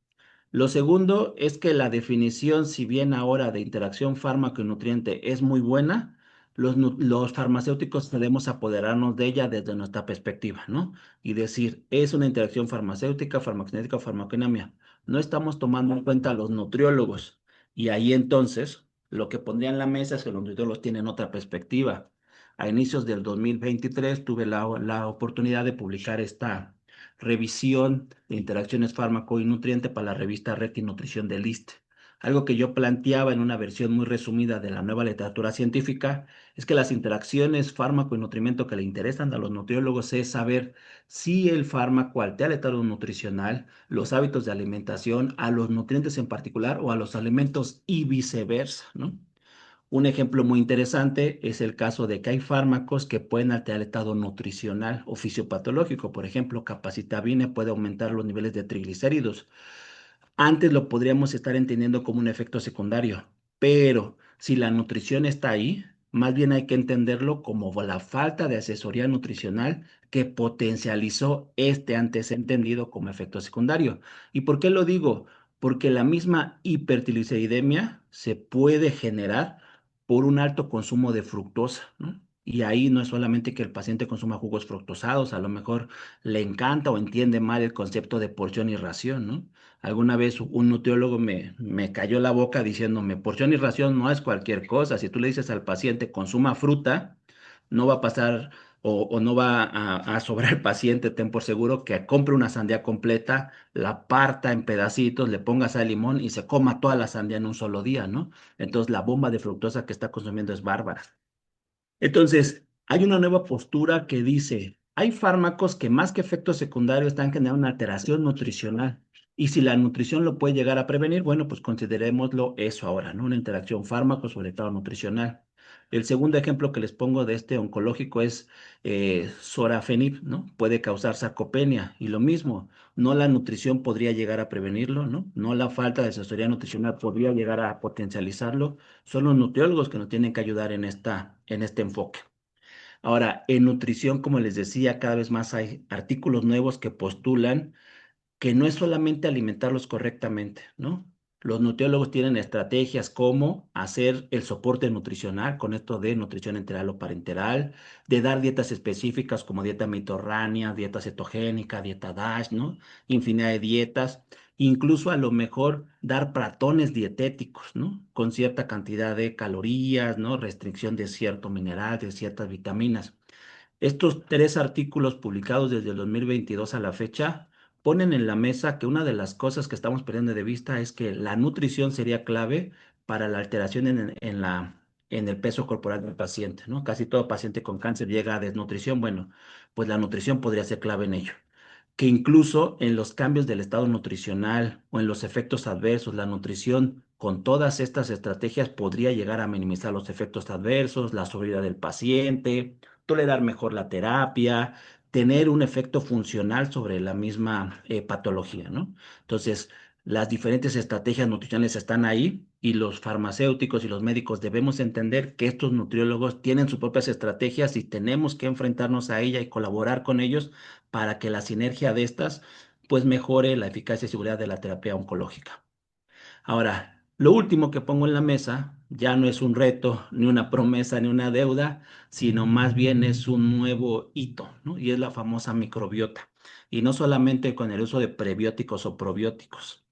Lo segundo es que la definición, si bien ahora de interacción fármaco y nutriente es muy buena, los farmacéuticos debemos apoderarnos de ella desde nuestra perspectiva, ¿no? Y decir, es una interacción farmacéutica, farmacocinética o farmacodinámica. No estamos tomando en cuenta a los nutriólogos. Y ahí entonces, lo que pondría en la mesa es que los nutriólogos tienen otra perspectiva. A inicios del 2023 tuve la oportunidad de publicar esta revisión de interacciones fármaco y nutriente para la revista Red y Nutrición del ISSSTE. Algo que yo planteaba en una versión muy resumida de la nueva literatura científica es que las interacciones fármaco y nutrimento que le interesan a los nutriólogos es saber si el fármaco altera el estado nutricional, los hábitos de alimentación, a los nutrientes en particular o a los alimentos y viceversa, ¿no? Un ejemplo muy interesante es el caso de que hay fármacos que pueden alterar el estado nutricional o fisiopatológico. Por ejemplo, capacitabina puede aumentar los niveles de triglicéridos. Antes lo podríamos estar entendiendo como un efecto secundario, pero si la nutrición está ahí, más bien hay que entenderlo como la falta de asesoría nutricional que potencializó este antes entendido como efecto secundario. ¿Y por qué lo digo? Porque la misma hipertrigliceridemia se puede generar por un alto consumo de fructosa, ¿no? Y ahí no es solamente que el paciente consuma jugos fructosados, a lo mejor le encanta o entiende mal el concepto de porción y ración, ¿no? Alguna vez un nutriólogo me cayó la boca diciéndome, porción y ración no es cualquier cosa. Si tú le dices al paciente consuma fruta, no va a pasar o no va a sobrar el paciente, ten por seguro que compre una sandía completa, la parta en pedacitos, le ponga sal, limón y se coma toda la sandía en un solo día, ¿no? Entonces la bomba de fructosa que está consumiendo es bárbara. Entonces, hay una nueva postura que dice, hay fármacos que más que efectos secundarios están generando una alteración nutricional Y si la nutrición lo puede llegar a prevenir, bueno, pues considerémoslo eso ahora, ¿no? Una interacción fármaco, sobre todo nutricional. El segundo ejemplo que les pongo de este oncológico es sorafenib, ¿no? Puede causar sarcopenia y lo mismo, no la nutrición podría llegar a prevenirlo, ¿no? No la falta de asesoría nutricional podría llegar a potencializarlo. Son los nutriólogos que nos tienen que ayudar en este enfoque. Ahora, en nutrición, como les decía, cada vez más hay artículos nuevos que postulan que no es solamente alimentarlos correctamente, ¿no? Los nutriólogos tienen estrategias como hacer el soporte nutricional con esto de nutrición enteral o parenteral, de dar dietas específicas como dieta mediterránea, dieta cetogénica, dieta DASH, ¿no? Infinidad de dietas, incluso a lo mejor dar platones dietéticos, ¿no? Con cierta cantidad de calorías, ¿no? Restricción de cierto mineral, de ciertas vitaminas. Estos tres artículos publicados desde el 2022 a la fecha ponen en la mesa que una de las cosas que estamos perdiendo de vista es que la nutrición sería clave para la alteración en el peso corporal del paciente, ¿no? Casi todo paciente con cáncer llega a desnutrición. Bueno, pues la nutrición podría ser clave en ello. Que incluso en los cambios del estado nutricional o en los efectos adversos, la nutrición con todas estas estrategias podría llegar a minimizar los efectos adversos, la sobriedad del paciente, tolerar mejor la terapia, tener un efecto funcional sobre la misma patología, ¿no? Entonces, las diferentes estrategias nutricionales están ahí y los farmacéuticos y los médicos debemos entender que estos nutriólogos tienen sus propias estrategias y tenemos que enfrentarnos a ella y colaborar con ellos para que la sinergia de estas pues mejore la eficacia y seguridad de la terapia oncológica. Ahora, lo último que pongo en la mesa ya no es un reto, ni una promesa, ni una deuda, sino más bien es un nuevo hito, ¿no? Y es la famosa microbiota. Y no solamente con el uso de prebióticos o probióticos.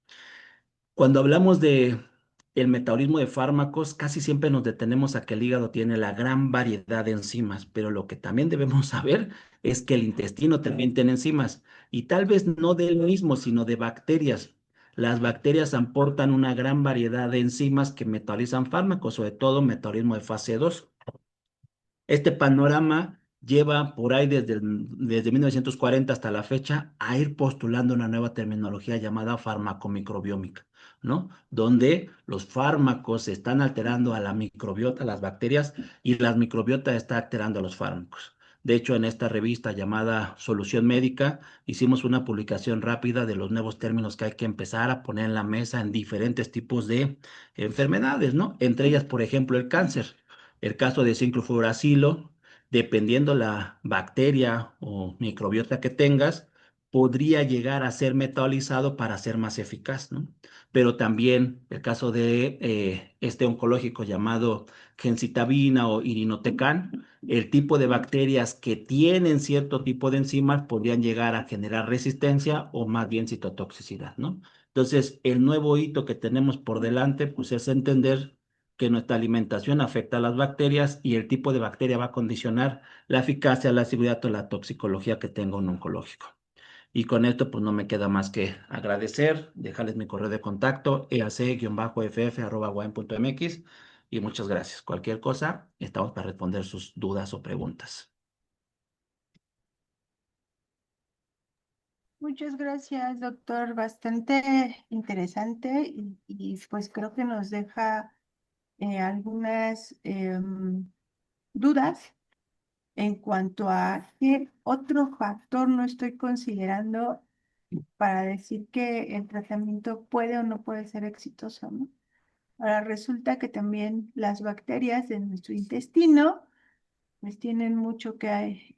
Cuando hablamos de el metabolismo de fármacos, casi siempre nos detenemos a que el hígado tiene la gran variedad de enzimas, pero lo que también debemos saber es que el intestino también tiene enzimas, y tal vez no del mismo, sino de bacterias. Las bacterias aportan una gran variedad de enzimas que metabolizan fármacos, sobre todo metabolismo de fase 2. Este panorama lleva por ahí desde 1940 hasta la fecha a ir postulando una nueva terminología llamada farmacomicrobiómica, ¿no? Donde los fármacos están alterando a la microbiota, a las bacterias, y las microbiotas están alterando a los fármacos. De hecho, en esta revista llamada Solución Médica, hicimos una publicación rápida de los nuevos términos que hay que empezar a poner en la mesa en diferentes tipos de enfermedades, ¿no? Entre ellas, por ejemplo, el cáncer. El caso de cinclofluracilo, dependiendo la bacteria o microbiota que tengas, podría llegar a ser metabolizado para ser más eficaz, ¿no? Pero también el caso de este oncológico llamado gencitabina o irinotecan, el tipo de bacterias que tienen cierto tipo de enzimas podrían llegar a generar resistencia o más bien citotoxicidad, ¿no? Entonces, el nuevo hito que tenemos por delante, pues es entender que nuestra alimentación afecta a las bacterias y el tipo de bacteria va a condicionar la eficacia, la seguridad o la toxicología que tenga un oncológico. Y con esto, pues no me queda más que agradecer, dejarles mi correo de contacto, eac-ff@guam.mx, y muchas gracias. Cualquier cosa, estamos para responder sus dudas o preguntas. Muchas gracias, doctor. Bastante interesante pues creo que nos deja algunas dudas en cuanto a qué otro factor no estoy considerando para decir que el tratamiento puede o no puede ser exitoso, ¿no? Ahora resulta que también las bacterias de nuestro intestino pues tienen mucho que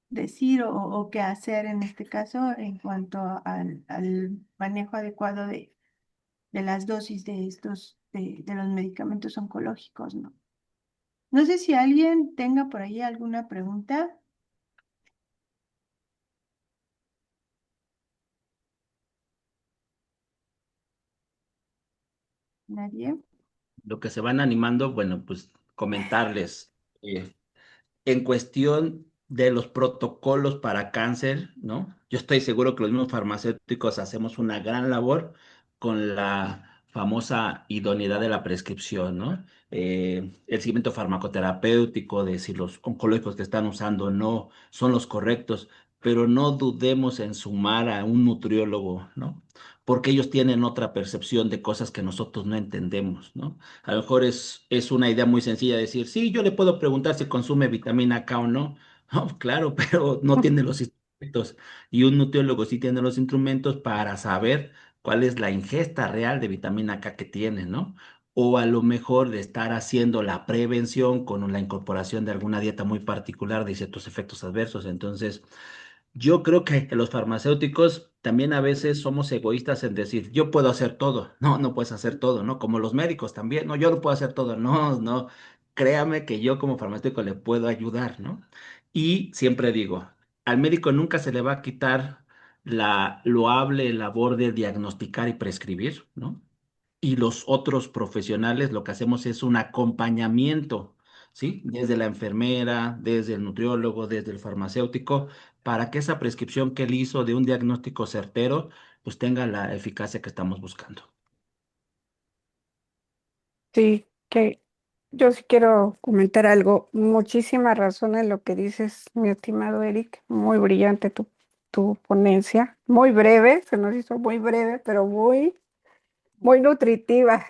decir o qué hacer en este caso en cuanto al manejo adecuado de las dosis de de los medicamentos oncológicos, ¿no? No sé si alguien tenga por ahí alguna pregunta. ¿Nadie? Lo que se van animando, bueno, pues comentarles. En cuestión de los protocolos para cáncer, ¿no? Yo estoy seguro que los mismos farmacéuticos hacemos una gran labor con la famosa idoneidad de la prescripción, ¿no? El seguimiento farmacoterapéutico, de si los oncológicos que están usando no son los correctos, pero no dudemos en sumar a un nutriólogo, ¿no? Porque ellos tienen otra percepción de cosas que nosotros no entendemos, ¿no? A lo mejor es una idea muy sencilla decir, sí, yo le puedo preguntar si consume vitamina K o no. No, claro, pero no tiene los instrumentos. Y un nutriólogo sí tiene los instrumentos para saber cuál es la ingesta real de vitamina K que tiene, ¿no? O a lo mejor de estar haciendo la prevención con la incorporación de alguna dieta muy particular de ciertos efectos adversos. Entonces, yo creo que los farmacéuticos también a veces somos egoístas en decir, yo puedo hacer todo. No, no puedes hacer todo, ¿no? Como los médicos también, no, yo no puedo hacer todo. No, no, créame que yo como farmacéutico le puedo ayudar, ¿no? Y siempre digo, al médico nunca se le va a quitar la loable labor de diagnosticar y prescribir, ¿no? Y los otros profesionales lo que hacemos es un acompañamiento, ¿sí? Desde la enfermera, desde el nutriólogo, desde el farmacéutico, para que esa prescripción que él hizo de un diagnóstico certero, pues tenga la eficacia que estamos buscando. Sí, que yo sí quiero comentar algo. Muchísima razón en lo que dices, mi estimado Eric. Muy brillante tu ponencia. Muy breve, se nos hizo muy breve, pero muy nutritiva.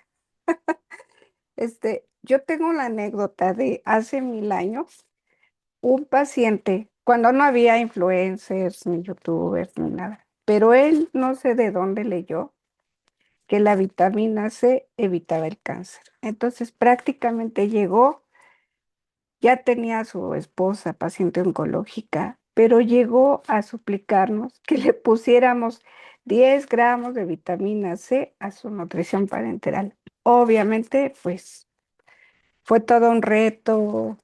Yo tengo la anécdota de hace 1000 años, un paciente, cuando no había influencers, ni youtubers, ni nada, pero él no sé de dónde leyó que la vitamina C evitaba el cáncer. Entonces prácticamente llegó, ya tenía a su esposa paciente oncológica, pero llegó a suplicarnos que le pusiéramos 10 gramos de vitamina C a su nutrición parenteral. Obviamente, pues fue todo un reto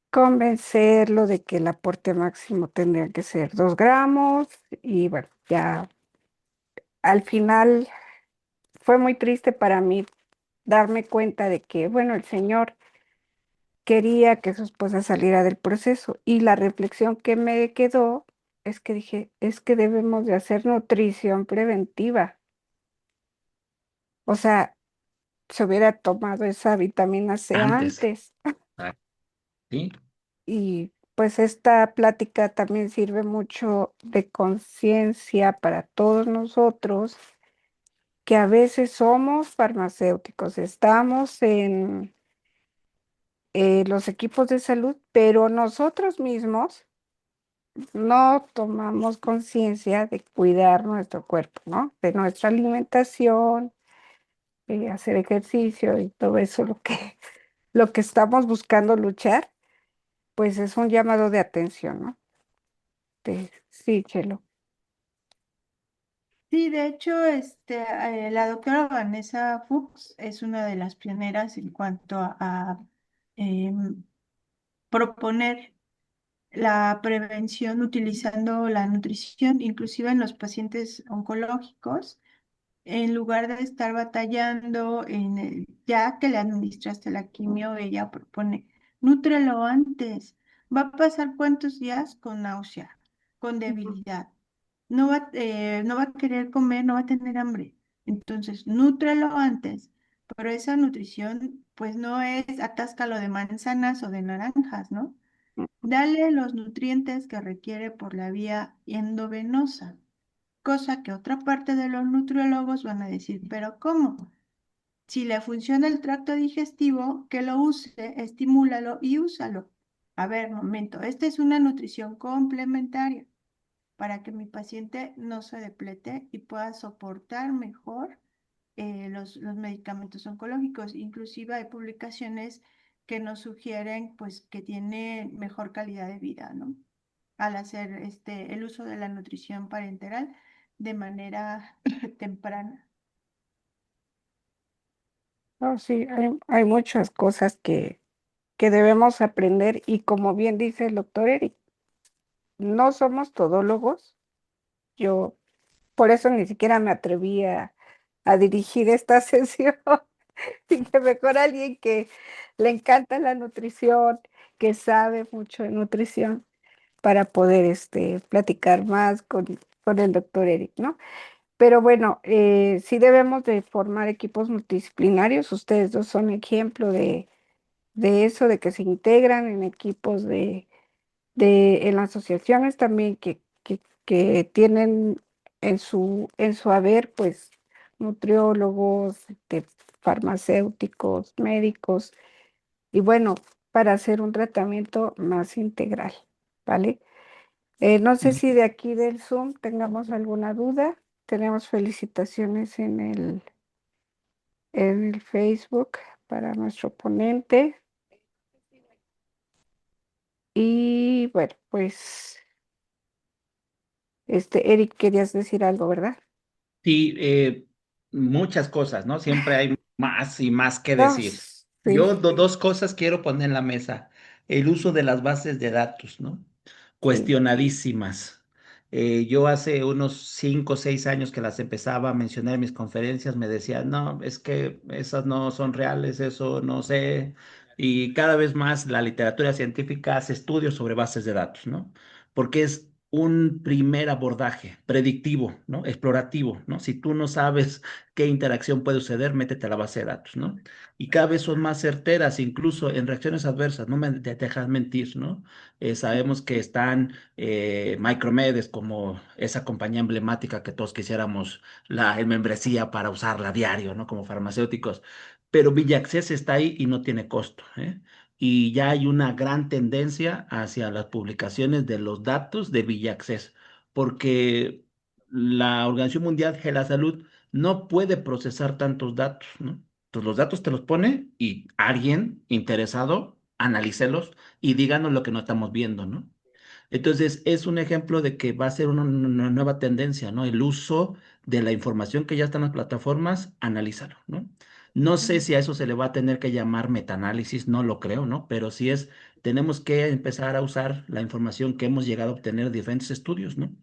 convencerlo de que el aporte máximo tendría que ser 2 gramos y bueno, ya al final fue muy triste para mí darme cuenta de que, bueno, el señor quería que su esposa saliera del proceso y la reflexión que me quedó es que dije, es que debemos de hacer nutrición preventiva. O sea, se hubiera tomado esa vitamina C Antes, antes. ah, ¿sí? Y pues esta plática también sirve mucho de conciencia para todos nosotros, que a veces somos farmacéuticos, estamos en los equipos de salud, pero nosotros mismos no tomamos conciencia de cuidar nuestro cuerpo, ¿no? De nuestra alimentación, hacer ejercicio y todo eso, lo que estamos buscando luchar, pues es un llamado de atención, ¿no? Sí, Chelo. Sí, de hecho, la doctora Vanessa Fuchs es una de las pioneras en cuanto a, em, proponer la prevención utilizando la nutrición, inclusive en los pacientes oncológicos, en lugar de estar batallando ya que le administraste la quimio, ella propone, nútrelo antes. Va a pasar cuántos días con náusea, con Ujú. debilidad. No va a querer comer, no va a tener hambre. Entonces, nútrelo antes. Pero esa nutrición, pues no es atáscalo de manzanas o de naranjas, ¿no? Dale los nutrientes que requiere por la vía endovenosa, cosa que otra parte de los nutriólogos van a decir, pero ¿cómo? Si le funciona el tracto digestivo, que lo use, estimúlalo y úsalo. A ver, momento, esta es una nutrición complementaria para que mi paciente no se deplete y pueda soportar mejor los medicamentos oncológicos. Inclusive hay publicaciones que nos sugieren pues que tiene mejor calidad de vida, ¿no? Al hacer el uso de la nutrición parenteral de manera temprana. No, sí, hay muchas cosas que debemos aprender y como bien dice el doctor Eric, no somos todólogos. Yo por eso ni siquiera me atreví a dirigir esta sesión. Y que mejor alguien que le encanta la nutrición, que sabe mucho de nutrición, para poder platicar más con el doctor Eric, ¿no? Pero bueno, sí debemos de formar equipos multidisciplinarios. Ustedes dos son ejemplo de eso, de que se integran en equipos en las asociaciones también que tienen en su haber, pues, nutriólogos, farmacéuticos, médicos, y bueno, para hacer un tratamiento más integral, ¿vale? No sé si de aquí del Zoom tengamos alguna duda. Tenemos felicitaciones en el Facebook para nuestro ponente. Y bueno, pues, Eric, querías decir algo, ¿verdad? Sí, muchas cosas, ¿no? Siempre hay más y más que decir. Dos, sí, Yo dos cosas quiero poner en la mesa. El uso de las bases de datos, ¿no? sí. Cuestionadísimas. Yo hace unos 5 o 6 años que las empezaba a mencionar en mis conferencias, me decían, no, es que esas no son reales, eso no sé. Y cada vez más la literatura científica hace estudios sobre bases de datos, ¿no? Porque es un primer abordaje predictivo, ¿no? Explorativo, ¿no? Si tú no sabes qué interacción puede suceder, métete a la base de datos, ¿no? Y cada vez son más certeras, incluso en reacciones adversas, no me dejas mentir, ¿no? Sabemos que están Micromedes como esa compañía emblemática que todos quisiéramos el membresía para usarla a diario, ¿no? Como farmacéuticos, pero Villaccess está ahí y no tiene costo, ¿eh? Y ya hay una gran tendencia hacia las publicaciones de los datos de Villaccess, porque la Organización Mundial de la Salud no puede procesar tantos datos, ¿no? Entonces los datos te los pone y alguien interesado, analícelos y díganos lo que no estamos viendo, ¿no? Entonces, es un ejemplo de que va a ser una nueva tendencia, ¿no? El uso de la información que ya está en las plataformas, analízalo, ¿no? No sé Ujú. si a eso se le va a tener que llamar metaanálisis, no lo creo, ¿no? Pero sí tenemos que empezar a usar la información que hemos llegado a obtener de diferentes estudios, ¿no?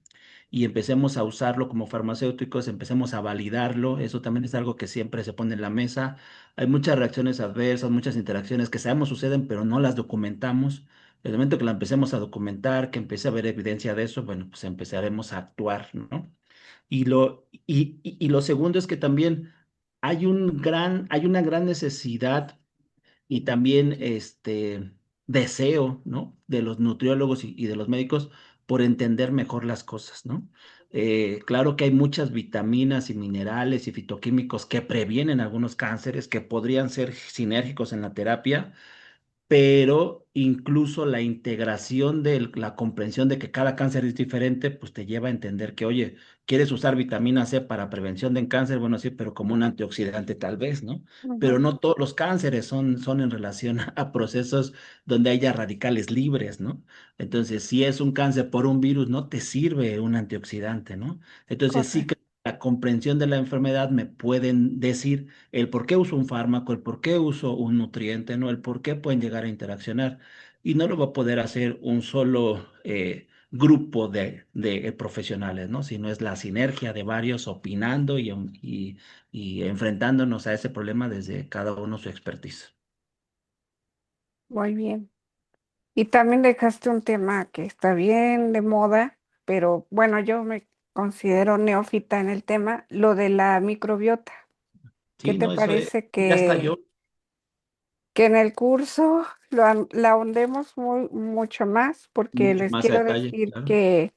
Y empecemos a usarlo como farmacéuticos, empecemos a validarlo, eso también es algo que siempre se pone en la mesa. Hay muchas reacciones adversas, muchas interacciones que sabemos suceden, pero no las documentamos. El momento que la empecemos a documentar, que empiece a haber evidencia de eso, bueno, pues empezaremos a actuar, ¿no? Y lo segundo es que también hay una gran necesidad y también deseo, ¿no? De los nutriólogos y de los médicos por entender mejor las cosas, ¿no? Claro que hay muchas vitaminas y minerales y fitoquímicos que previenen algunos cánceres que podrían ser sinérgicos en la terapia, pero incluso la integración de la comprensión de que cada cáncer es diferente, pues te lleva a entender que, oye, ¿quieres usar vitamina C para prevención de cáncer? Bueno, sí, pero como un antioxidante tal vez, ¿no? Pero Ujú. no todos los cánceres son en relación a procesos donde haya radicales libres, ¿no? Entonces, si es un cáncer por un virus, no te sirve un antioxidante, ¿no? Entonces, sí que Correcto. la comprensión de la enfermedad me pueden decir el por qué uso un fármaco, el por qué uso un nutriente, ¿no? El por qué pueden llegar a interaccionar. Y no lo va a poder hacer un solo grupo de profesionales, ¿no? Sino es la sinergia de varios opinando y enfrentándonos a ese problema desde cada uno su expertise. Muy bien. Y también dejaste un tema que está bien de moda, pero bueno, yo me considero neófita en el tema, lo de la microbiota. ¿Qué Sí, te no, eso parece ya está yo. que en el curso la ahondemos mucho más? Porque Mucho les más a quiero detalle, decir claro. que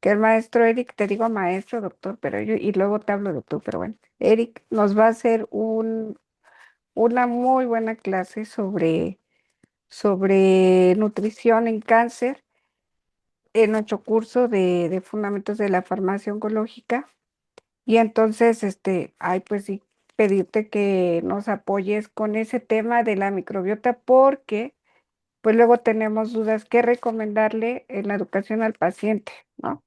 el maestro Eric, te digo maestro, doctor, pero yo, y luego te hablo de tú, pero bueno, Eric nos va a hacer una muy buena clase sobre nutrición en cáncer en nuestro curso de Fundamentos de la Farmacia Oncológica. Y entonces, ay, pues sí, pedirte que nos apoyes con ese tema de la microbiota porque pues luego tenemos dudas qué recomendarle en la educación al paciente, ¿no?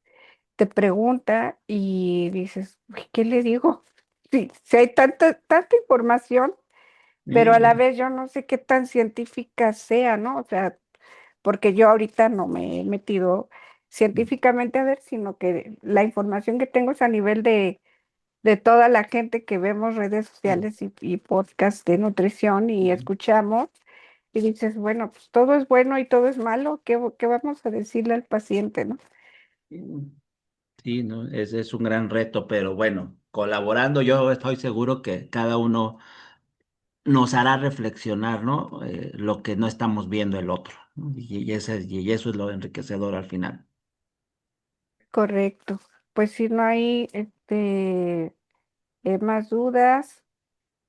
Te pregunta y dices, "Uy, ¿qué le digo? Sí, si hay tanta información, pero a la Sí, vez yo no sé qué tan científica sea, ¿no? O sea, porque yo ahorita no me he metido científicamente a ver, sino que la información que tengo es a nivel de toda la gente que vemos redes sociales y podcasts de nutrición y escuchamos, y dices, bueno, pues todo es bueno y todo es malo, ¿qué vamos a decirle al paciente, no? sí. Sí, ¿no? Ese es un gran reto, pero bueno, colaborando yo estoy seguro que cada uno nos hará reflexionar, ¿no? Lo que no estamos viendo el otro. ¿no? Y eso es lo enriquecedor al final. Correcto. Pues si no hay más dudas,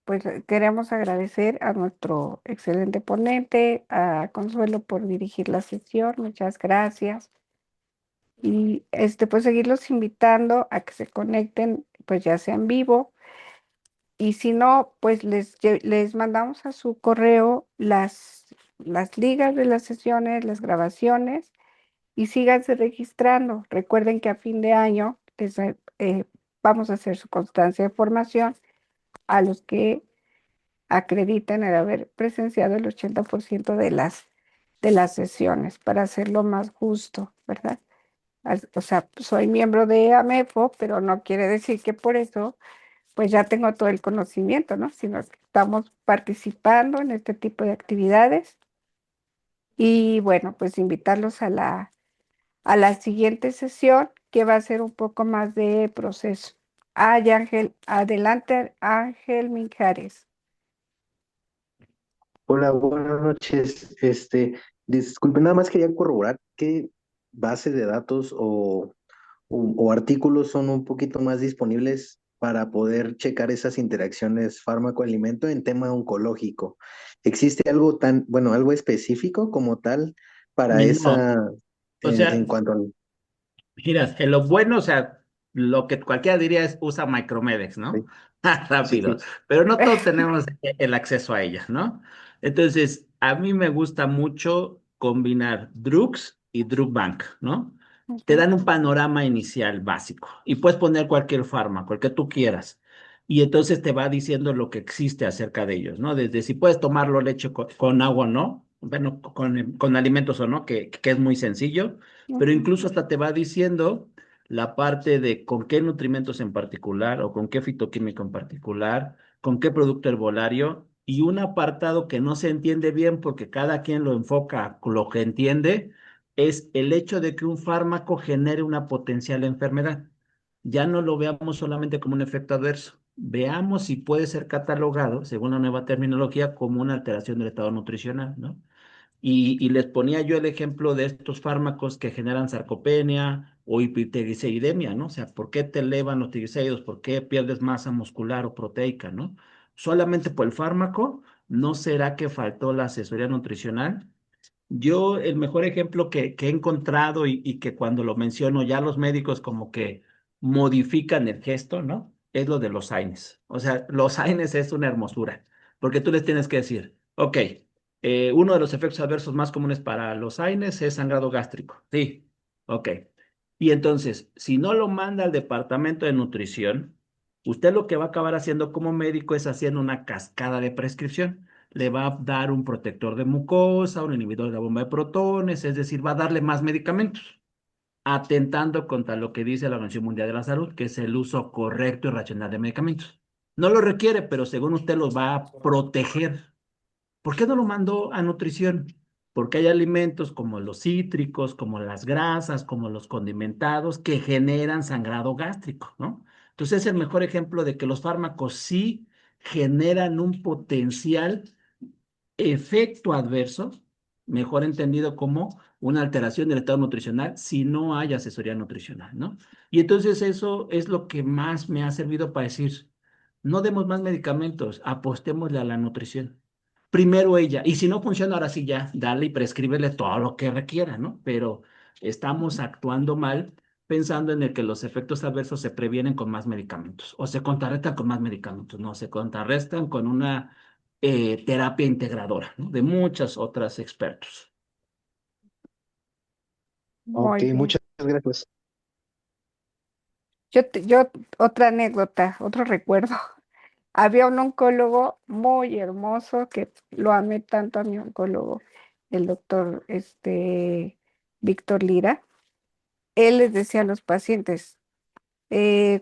pues queremos agradecer a nuestro excelente ponente, a Consuelo por dirigir la sesión. Muchas gracias. Y pues seguirlos invitando a que se conecten, pues ya sea en vivo. Y si no, pues les mandamos a su correo las ligas de las sesiones, las grabaciones y síganse registrando. Recuerden que a fin de año vamos a hacer su constancia de formación a los que acrediten el haber presenciado el 80% de las sesiones para hacerlo más justo, ¿verdad? O sea, soy miembro de AMEFO, pero no quiere decir que por eso pues ya tengo todo el conocimiento, ¿no? Sino que estamos participando en este tipo de actividades y bueno, pues invitarlos a la siguiente sesión que va a ser un poco más de proceso. Ay, Ángel, adelante, Ángel Mijares. Hola, buenas noches. Disculpe, nada más quería corroborar qué base de datos o artículos son un poquito más disponibles para poder checar esas interacciones fármaco-alimento en tema oncológico. ¿Existe algo bueno, algo específico como tal para No, esa, o en sea, cuanto al... mira, en lo bueno, o sea, lo que cualquiera diría es usa Micromedex, ¿no? Sí, sí, Rápido, sí. pero no todos tenemos el acceso a ella, ¿no? Entonces, a mí me gusta mucho combinar Drugs y DrugBank, ¿no? Te Ujú, dan un panorama inicial básico y puedes poner cualquier fármaco, el que tú quieras. Y entonces te va diciendo lo que existe acerca de ellos, ¿no? Desde si puedes tomarlo leche con agua o no, bueno, con alimentos o no, que es muy sencillo, pero ujú. incluso hasta te va diciendo la parte de con qué nutrimentos en particular o con qué fitoquímico en particular, con qué producto herbolario y un apartado que no se entiende bien porque cada quien lo enfoca con lo que entiende, es el hecho de que un fármaco genere una potencial enfermedad. Ya no lo veamos solamente como un efecto adverso, veamos si puede ser catalogado, según la nueva terminología, como una alteración del estado nutricional, ¿no? Y les ponía yo el ejemplo de estos fármacos que generan sarcopenia o hipertrigliceridemia, ¿no? O sea, ¿por qué te elevan los triglicéridos? ¿Por qué pierdes masa muscular o proteica, ¿no? Solamente por el fármaco, ¿no será que faltó la asesoría nutricional? Yo, el mejor ejemplo que he encontrado y que cuando lo menciono ya los médicos como que modifican el gesto, ¿no? Es lo de los AINES. O sea, los AINES es una hermosura, porque tú les tienes que decir, ok, uno de los efectos adversos más comunes para los AINES es sangrado gástrico. Sí, ok. Y entonces, si no lo manda al departamento de nutrición, usted lo que va a acabar haciendo como médico es haciendo una cascada de prescripción. Le va a dar un protector de mucosa, un inhibidor de la bomba de protones, es decir, va a darle más medicamentos, atentando contra lo que dice la Organización Mundial de la Salud, que es el uso correcto y racional de medicamentos. No lo requiere, pero según usted los va a proteger. ¿Por qué no lo mandó a nutrición? Porque hay alimentos como los cítricos, como las grasas, como los condimentados que generan sangrado gástrico, ¿no? Entonces es el mejor ejemplo de que los fármacos sí generan un potencial efecto adverso, mejor entendido como una alteración del estado nutricional si no hay asesoría nutricional, ¿no? Y entonces eso es lo que más me ha servido para decir, no demos más medicamentos, apostémosle a la nutrición. Primero ella, y si no funciona, ahora sí ya, dale y prescríbele todo lo que requiera, ¿no? Pero estamos actuando mal pensando en el que los efectos adversos se previenen con más medicamentos o se contrarrestan con más medicamentos, no, se contrarrestan con una terapia integradora, ¿no? De muchas otras expertos. Ok, Muy bien. muchas gracias. Yo otra anécdota, otro recuerdo. Había un oncólogo muy hermoso que lo amé tanto a mi oncólogo, el doctor Víctor Lira. Él les decía a los pacientes, ¿qué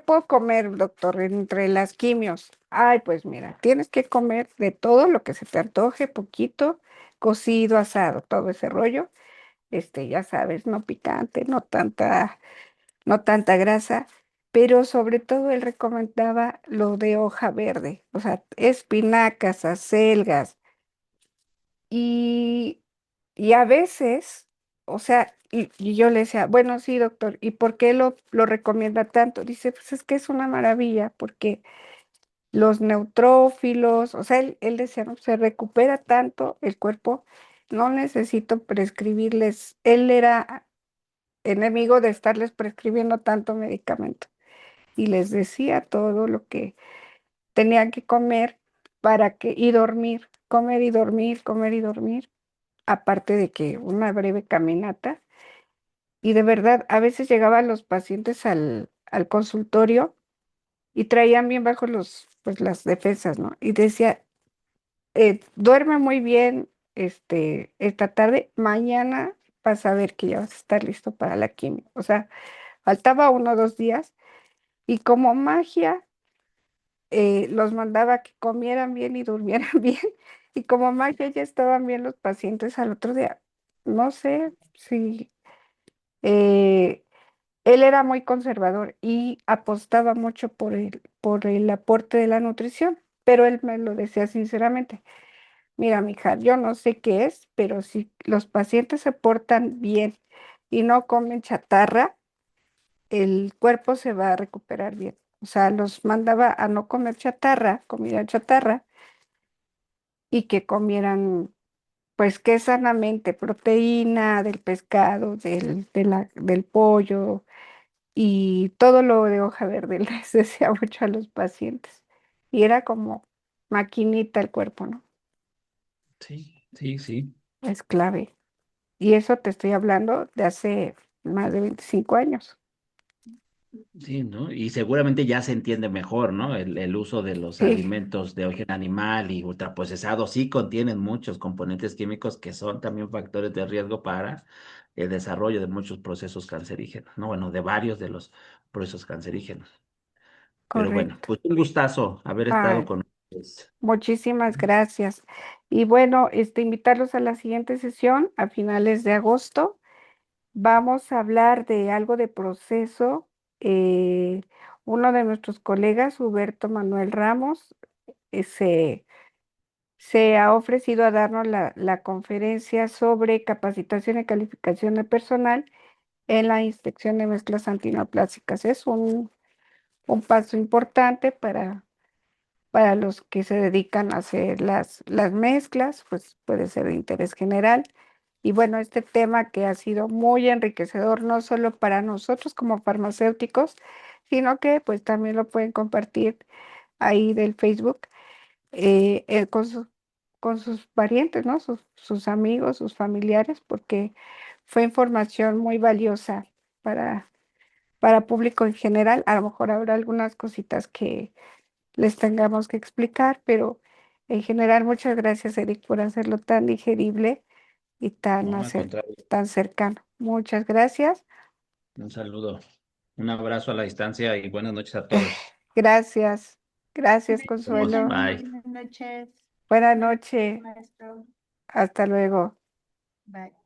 puedo comer, doctor, entre las quimios? Ay, pues mira, tienes que comer de todo lo que se te antoje, poquito, cocido, asado, todo ese rollo. Ya sabes, no picante, no tanta grasa, pero sobre todo él recomendaba lo de hoja verde, o sea, espinacas, acelgas, Y, y a veces, o sea, y yo le decía, bueno, sí, doctor, ¿y por qué lo recomienda tanto? Dice, pues es que es una maravilla, porque los neutrófilos, o sea, él decía, no, se recupera tanto el cuerpo, no necesito prescribirles, él era enemigo de estarles prescribiendo tanto medicamento y les decía todo lo que tenían que comer y dormir, comer y dormir, comer y dormir, aparte de que una breve caminata. Y de verdad, a veces llegaban los pacientes al consultorio y traían bien bajo pues las defensas, ¿no? Y decía, duerme muy bien, esta tarde, mañana vas a ver que ya vas a estar listo para la quimio. O sea, faltaba 1 o 2 días y como magia los mandaba a que comieran bien y durmieran bien y como magia ya estaban bien los pacientes al otro día. No sé si eh, él era muy conservador y apostaba mucho por el aporte de la nutrición, pero él me lo decía sinceramente. Mira, mija, yo no sé qué es, pero si los pacientes se portan bien y no comen chatarra, el cuerpo se va a recuperar bien. O sea, los mandaba a no comer chatarra, comida chatarra, y que comieran, pues, que sanamente, proteína del pescado, del pollo y todo lo de hoja verde. Les decía mucho a los pacientes. Y era como maquinita el cuerpo, ¿no? Sí, sí, sí. Es clave. Y eso te estoy hablando de hace más de 25 años. Sí, ¿no? Y seguramente ya se entiende mejor, ¿no? El uso de los Sí, alimentos de origen animal y ultraprocesados sí contienen muchos componentes químicos que son también factores de riesgo para el desarrollo de muchos procesos cancerígenos, ¿no? Bueno, de varios de los procesos cancerígenos. Pero bueno, correcto. pues un gustazo haber estado Ay, con ustedes. muchísimas gracias. Y bueno, invitarlos a la siguiente sesión a finales de agosto. Vamos a hablar de algo de proceso. Eh, Uno de nuestros colegas, Huberto Manuel Ramos, se ha ofrecido a darnos la conferencia sobre capacitación y calificación de personal en la inspección de mezclas antineoplásicas. Es un paso importante para los que se dedican a hacer las mezclas, pues puede ser de interés general. Y bueno, este tema que ha sido muy enriquecedor, no solo para nosotros como farmacéuticos, sino que pues también lo pueden compartir ahí del Facebook con sus parientes, ¿no? Sus amigos, sus familiares, porque fue información muy valiosa para, para público en general. A lo mejor habrá algunas cositas que les tengamos que explicar, pero en general muchas gracias, Eric, por hacerlo tan digerible y No, al contrario, tan cercano. Muchas gracias. un saludo, un abrazo a la distancia y buenas noches a todos. Gracias. Gracias, Vamos, Consuelo. bye. Buenas noches, Buenas noches. maestro. Hasta luego. Bye.